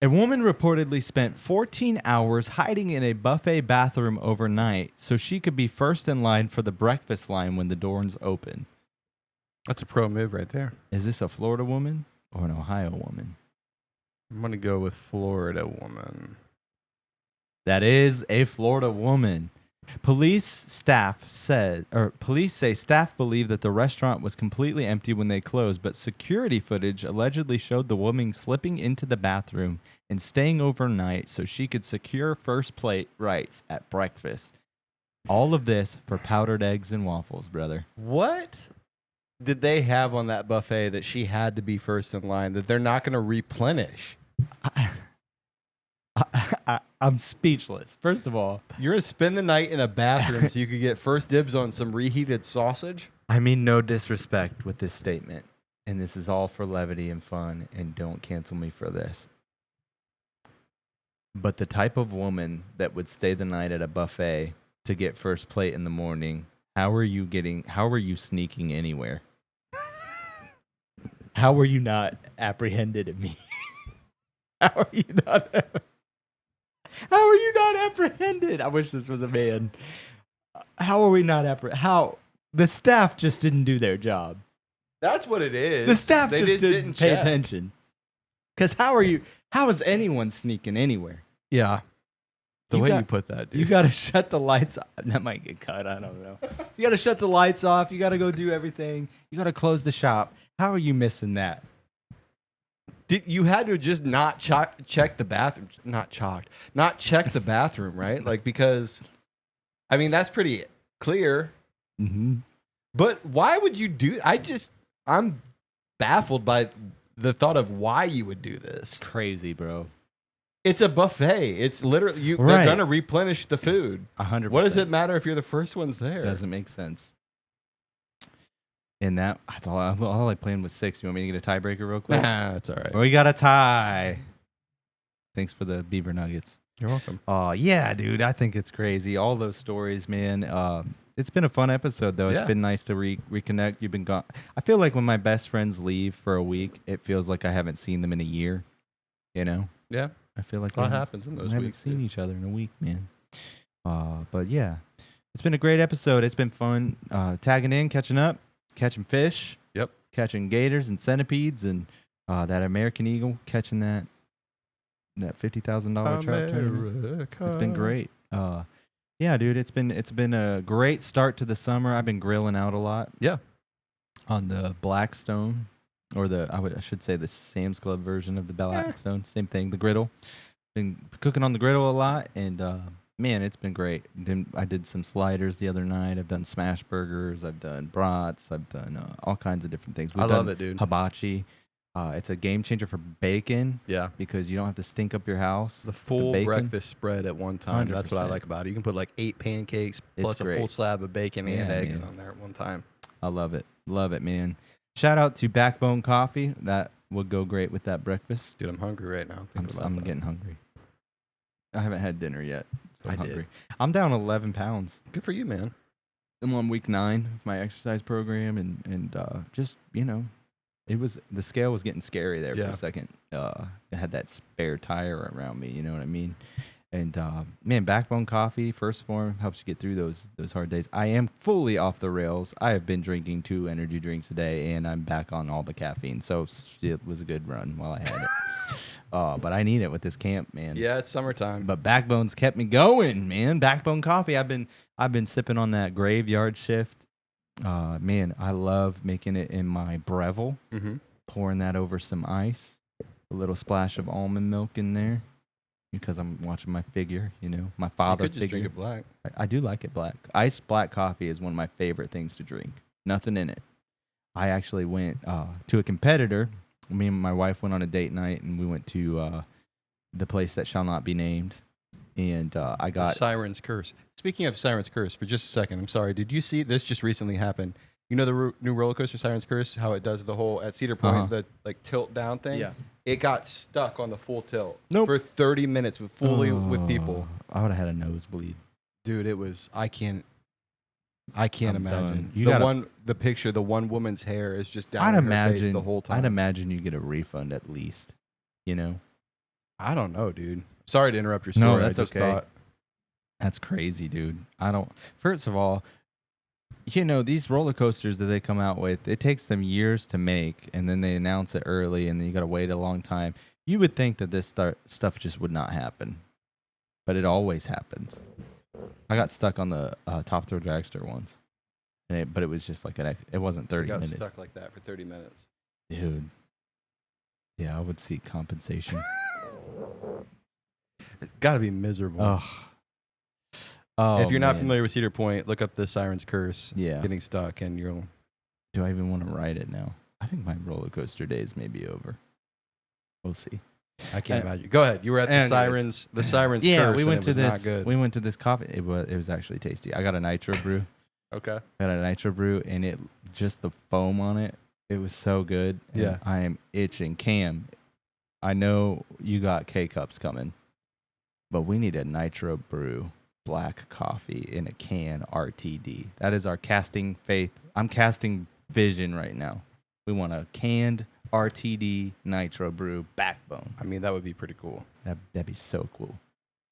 A woman reportedly spent 14 hours hiding in a buffet bathroom overnight so she could be first in line for the breakfast line when the doors open. That's a pro move right there. Is this a Florida woman or an Ohio woman? I'm gonna go with Florida woman. That is a Florida woman. Police say staff believe that the restaurant was completely empty when they closed, but security footage allegedly showed the woman slipping into the bathroom and staying overnight so she could secure first plate rights at breakfast. All of this for powdered eggs and waffles, brother. What did they have on that buffet that she had to be first in line that they're not gonna replenish? I'm speechless. First of all, You're gonna spend the night in a bathroom so you could get first dibs on some reheated sausage. I mean no disrespect with this statement, and this is all for levity and fun, and don't cancel me for this. But the type of woman that would stay the night at a buffet to get first plate in the morning, how are you sneaking anywhere? How were you not apprehended at me? How are you not apprehended? I wish this was a man. How are we not how the staff just didn't do their job. That's what it is. The staff They just didn't pay check. attention. Cuz how is anyone sneaking anywhere? Yeah. The You way got- you put that, dude. You got to shut the lights off. That might get cut. I don't know. You got to shut the lights off. You got to go do everything. You got to close the shop. How are you missing that? You had to just not check the bathroom, not check the bathroom, right? Like, because, I mean, that's pretty clear. Mm-hmm. But why would you do? I'm baffled by the thought of why you would do this. Crazy, bro. It's a buffet. It's literally Right. They're gonna replenish the food. 100%. What does it matter if you're the first ones there? Doesn't make sense. And that's all I planned was 6. You want me to get a tiebreaker real quick? Nah, it's all right. We got a tie. Thanks for the Beaver Nuggets. You're welcome. Oh, yeah, dude. I think it's crazy. All those stories, man. It's been a fun episode, though. Yeah. It's been nice to reconnect. You've been gone. I feel like when my best friends leave for a week, it feels like I haven't seen them in a year. You know? Yeah, I feel like a lot we haven't- happens in we those haven't weeks. seen dude. each other in a week, man. But yeah, it's been a great episode. It's been fun tagging in, catching up, catching fish. Yep. Catching gators and centipedes and that American eagle catching that $50,000 trout tournament. It's been great. Yeah, dude, it's been a great start to the summer. I've been grilling out a lot. Yeah. On the Blackstone, or I should say the Sam's Club version of the Blackstone. Same thing, the griddle. Been cooking on the griddle a lot, and man, it's been great. Then I did some sliders the other night. I've done smash burgers. I've done brats. I've done all kinds of different things. I love it, dude. Hibachi. It's a game changer for bacon Yeah. because you don't have to stink up your house. The full bacon. breakfast spread at one time. That's what I 100%. like about it. You can put like 8 pancakes It's plus a full great. slab of bacon Yeah, and eggs man. on there at one time. I love it. Love it, man. Shout out to Backbone Coffee. That would go great with that breakfast. Dude, I'm hungry right now. thinking about I'm that. getting hungry. I haven't had dinner yet. Still I did. hungry. I'm down 11 pounds. Good for you, man. I'm on week 9 of my exercise program, and just the scale was getting scary there for Yeah. a second. I had that spare tire around me, you know what I mean? And man, Backbone Coffee, First Form, helps you get through those hard days. I am fully off the rails. I have been drinking 2 energy drinks a day, and I'm back on all the caffeine. So it was a good run while I had it. But I need it with this camp, man. Yeah, it's summertime. But Backbone's kept me going, man. Backbone Coffee. I've been sipping on that Graveyard Shift. Man, I love making it in my Breville, Mm-hmm. pouring that over some ice, a little splash of almond milk in there, because I'm watching my figure. You know, my You father could just figure. drink it black. I do like it black. Iced black coffee is one of my favorite things to drink. Nothing in it. I actually went to a competitor. Me and my wife went on a date night, and we went to the place that shall not be named. And I got Siren's Curse. Speaking of Siren's Curse, for just a second, I'm sorry. Did you see this just recently happened? You know the new roller coaster Siren's Curse, how it does the whole at Cedar Point, Uh-huh. the like tilt down thing? Yeah. It got stuck on the full tilt Nope. for 30 minutes with with people. I would have had a nosebleed. Dude, it was I can't I'm imagine. done. You the gotta- the one woman's hair is just down I'd in her face imagine the whole time. I'd imagine you get a refund at least. You know, I don't know, dude. Sorry to interrupt your story. No, I that's just okay. thought that's crazy, dude. I don't. First of all, you know, these roller coasters that they come out with, it takes them years to make, and then they announce it early, and then you got to wait a long time. You would think that this stuff just would not happen, but it always happens. I got stuck on the Top Thrill Dragster once, but it was just like it wasn't I 30 got minutes, stuck like that for 30 minutes. dude. Yeah, I would seek compensation. It's got to be miserable. Oh, if you're not man. familiar with Cedar Point, look up the Siren's Curse. Yeah. Getting stuck, and you'll. Do I even want to ride it now? I think my roller coaster days may be over. We'll see. I can't imagine. Go ahead. You were at the Anyways. Sirens. The Sirens. Yeah, curse, we and went it to was this. Not good. We went to this coffee. It was actually tasty. I got a nitro brew. Okay. I got a nitro brew, and it just the foam on it. It was so good. and Yeah. I am itching. Cam, I know you got K cups coming, but we need a nitro brew black coffee in a can RTD. That is our casting faith. I'm casting vision right now. We want a canned RTD nitro brew backbone. I mean, that would be pretty cool. That'd be so cool.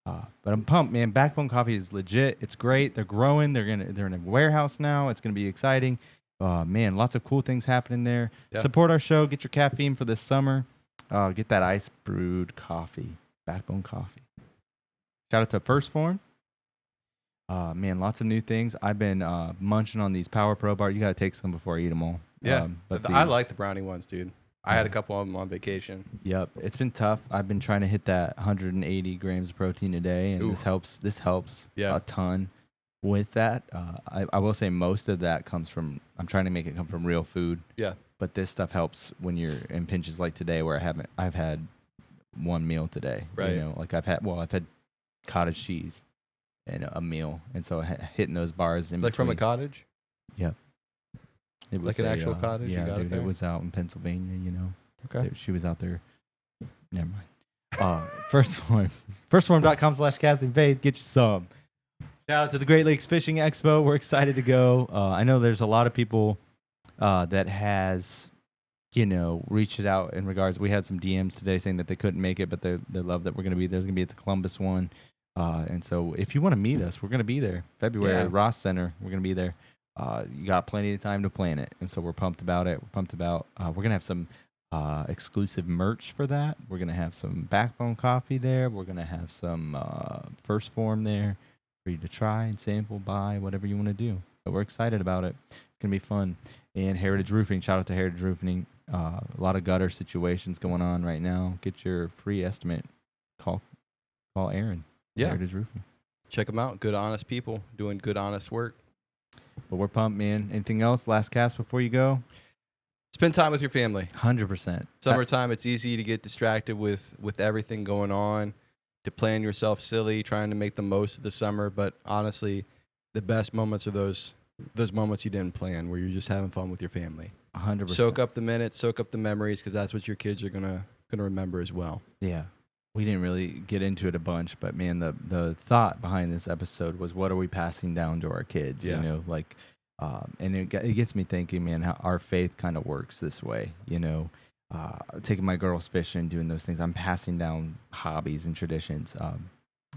But I'm pumped, man. Backbone Coffee is legit. It's great. They're growing. They're in a warehouse now. It's gonna be exciting. Man, lots of cool things happening there. Yeah. Support our show. Get your caffeine for this summer. Get that ice brewed coffee. Backbone Coffee. Shout out to First Form. Man, lots of new things. I've been munching on these Power Pro bars. You gotta take some before I eat them all. Yeah. But I like the brownie ones, dude. I had a couple of them on vacation. Yep, it's been tough. I've been trying to hit that 180 grams of protein a day, and Ooh. this helps. This helps Yeah. a ton with that. I will say most of that comes from. I'm trying to make it come from real food, Yeah. but this stuff helps when you're in pinches like today, where I've had one meal today. Right. You know, like I've had cottage cheese and a meal, and so hitting those bars in Like from a between. cottage? Yep. It Like an actual cottage? You Yeah, got it dude. there? It was out in Pennsylvania. You know. Okay. She was out there. Never mind. First Form. Firstform.com/castingfaith. Get you some. Shout out to the Great Lakes Fishing Expo. We're excited to go. I know there's a lot of people that has, reached it out in regards. We had some DMs today saying that they couldn't make it, but they love that we're going to be there. There's going to be at the Columbus one. And so if you want to meet us, we're going to be there. February, Yeah. Ross Center. We're going to be there. You got plenty of time to plan it. And so we're pumped about it. We're pumped about, we're going to have some exclusive merch for that. We're going to have some Backbone Coffee there. We're going to have some First Form there for you to try and sample, buy, whatever you want to do. But we're excited about it. It's going to be fun. And Heritage Roofing, shout out to Heritage Roofing. A lot of gutter situations going on right now. Get your free estimate. Call Aaron. Yeah. Heritage Roofing. Check them out. Good, honest people doing good, honest work. But we're pumped, man. Anything else? Last cast before you go? Spend time with your family. 100%. Summertime, it's easy to get distracted with everything going on, to plan yourself silly, trying to make the most of the summer. But honestly, the best moments are those moments you didn't plan, where you're just having fun with your family. 100%. Soak up the minutes, soak up the memories, because that's what your kids are gonna remember as well. Yeah. We didn't really get into it a bunch, but man, the thought behind this episode was, what are we passing down to our kids? Yeah. And it gets me thinking, man, how our faith kind of works this way. Taking my girls fishing, doing those things. I'm passing down hobbies and traditions.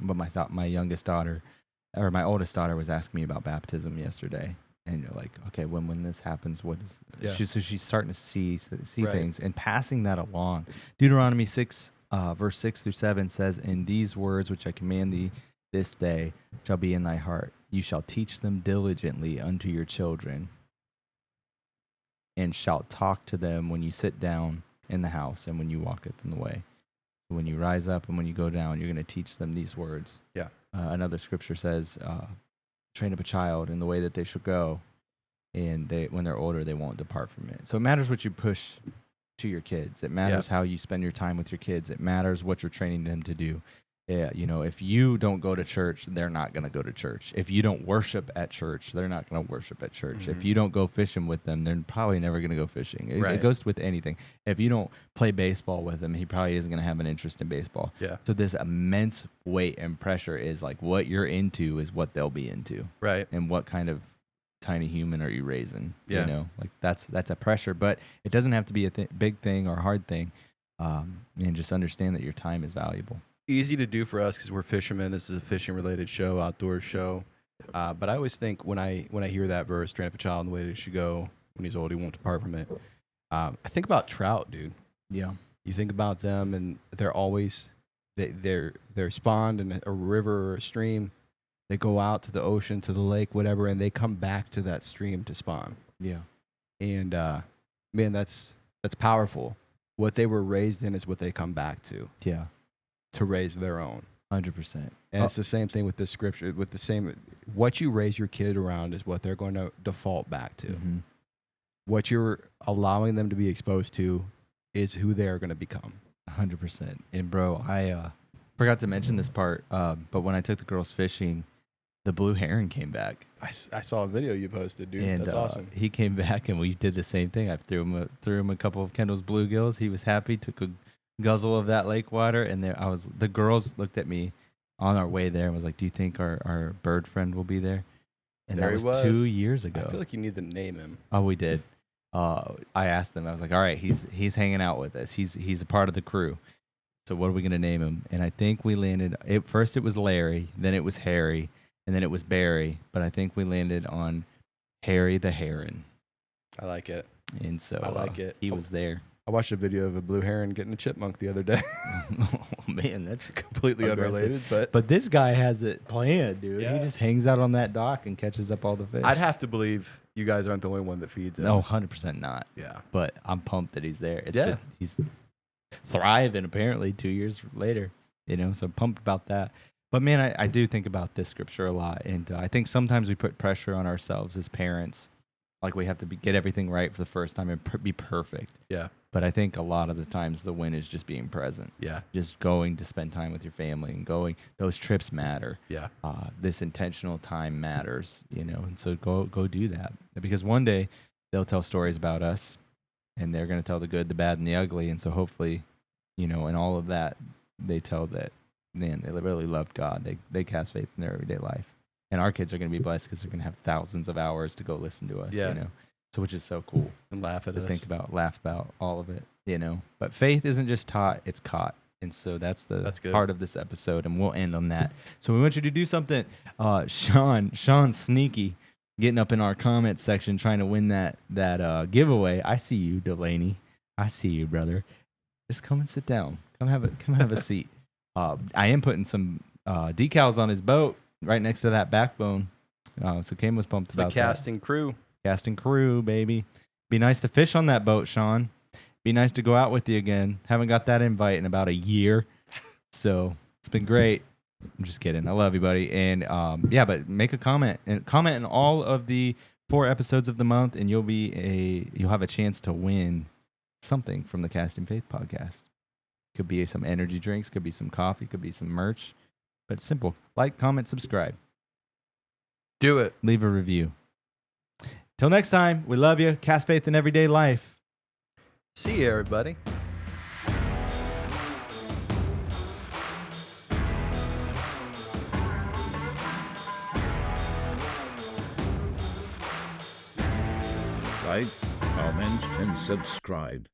But my youngest daughter, or my oldest daughter, was asking me about baptism yesterday. And you're like, okay, when this happens, what is? Yeah. She's starting to see Right. things and passing that along. Deuteronomy 6. Verse 6-7 says, "In these words which I command thee this day shall be in thy heart. You shall teach them diligently unto your children, and shalt talk to them when you sit down in the house and when you walketh in the way." When you rise up and when you go down, you're going to teach them these words. Yeah. Another scripture says, "Train up a child in the way that they should go, and when they're older, they won't depart from it." So it matters what you push to your kids. It matters how you spend your time with your kids. It matters what you're training them to do. Yeah, if you don't go to church, they're not going to go to church. If you don't worship at church, they're not going to worship at church. If you don't go fishing with them, they're probably never going to go fishing. It goes with anything. If you don't play baseball with him, he probably isn't going to have an interest in baseball. Yeah. So this immense weight and pressure is like, what you're into is what they'll be into. Right. And what kind of tiny human are you raising? Yeah. That's a pressure, but it doesn't have to be a big thing or a hard thing. And just understand that your time is valuable. Easy to do for us because we're fishermen. This is a fishing related show, outdoor show. But I always think when I hear that verse, "Train up a child in the way they should go. When he's old, he won't depart from it." I think about trout, dude. Yeah. You think about them, and they're always they're spawned in a river or a stream. They go out to the ocean, to the lake, whatever, and they come back to that stream to spawn. Yeah. And man, that's powerful. What they were raised in is what they come back to Yeah. raise their own. 100%. And it's the same thing with this scripture. With the same, what you raise your kid around is what they're going to default back to. Mhm. What you're allowing them to be exposed to is who they are going to become. 100%. And bro, I forgot to mention this part, but when I took the girls fishing, the blue heron came back. I saw a video you posted, dude. And That's awesome. he came back, and we did the same thing. I threw him a couple of Kendall's bluegills. He was happy. Took a guzzle of that lake water, and the girls looked at me on our way there and was like, "Do you think our bird friend will be there?" And There that he was was. 2 years ago. I feel like you need to name him. Oh, we did. I asked them. I was like, "All right, he's hanging out with us. He's a part of the crew. So what are we gonna name him?" And I think we landed. First it was Larry, then it was Harry, and then it was Barry. But I think we landed on Harry the Heron. I like it. And so I like it. He was there. I watched a video of a blue heron getting a chipmunk the other day. Oh man, that's Completely aggressive. unrelated, but But this guy has it planned, dude. Yeah. He just hangs out on that dock and catches up all the fish. I'd have to believe you guys aren't the only one that feeds him. No, 100% not. Yeah. But I'm pumped that he's there. Yeah. He's thriving apparently 2 years later, so pumped about that. But man, I do think about this scripture a lot. And I think sometimes we put pressure on ourselves as parents. Like we have to get everything right for the first time and be perfect. Yeah. But I think a lot of the times the win is just being present. Yeah. Just going to spend time with your family and going. Those trips matter. Yeah. This intentional time matters, and so go do that, because one day they'll tell stories about us, and they're going to tell the good, the bad, and the ugly. And so hopefully, in all of that, they tell that, man, they really loved God. They cast faith in their everyday life, and our kids are going to be blessed because they're going to have thousands of hours to go listen to us. Yeah. So which is so cool And laugh at to us. think about, laugh about all of it. But faith isn't just taught; it's caught. And so that's good. part of this episode, and we'll end on that. So we want you to do something. Sean Sneaky, getting up in our comment section, trying to win that giveaway. I see you, Delaney. I see you, brother. Just come and sit down. Come have a seat. I am putting some decals on his boat right next to that backbone. So Cam was pumped the about casting crew. that. Casting crew, baby. Be nice to fish on that boat, Sean. Be nice to go out with you again. Haven't got that invite in about a year. So it's been great. I'm just kidding. I love you, buddy. And but make a comment and comment in all of the 4 episodes of the month, and you'll have a chance to win something from the Casting Faith podcast. Could be some energy drinks, could be some coffee, could be some merch. But it's simple. Like, comment, subscribe. Do it. Leave a review. Till next time, we love you. Cast faith in everyday life. See you, everybody. Like, comment, and subscribe.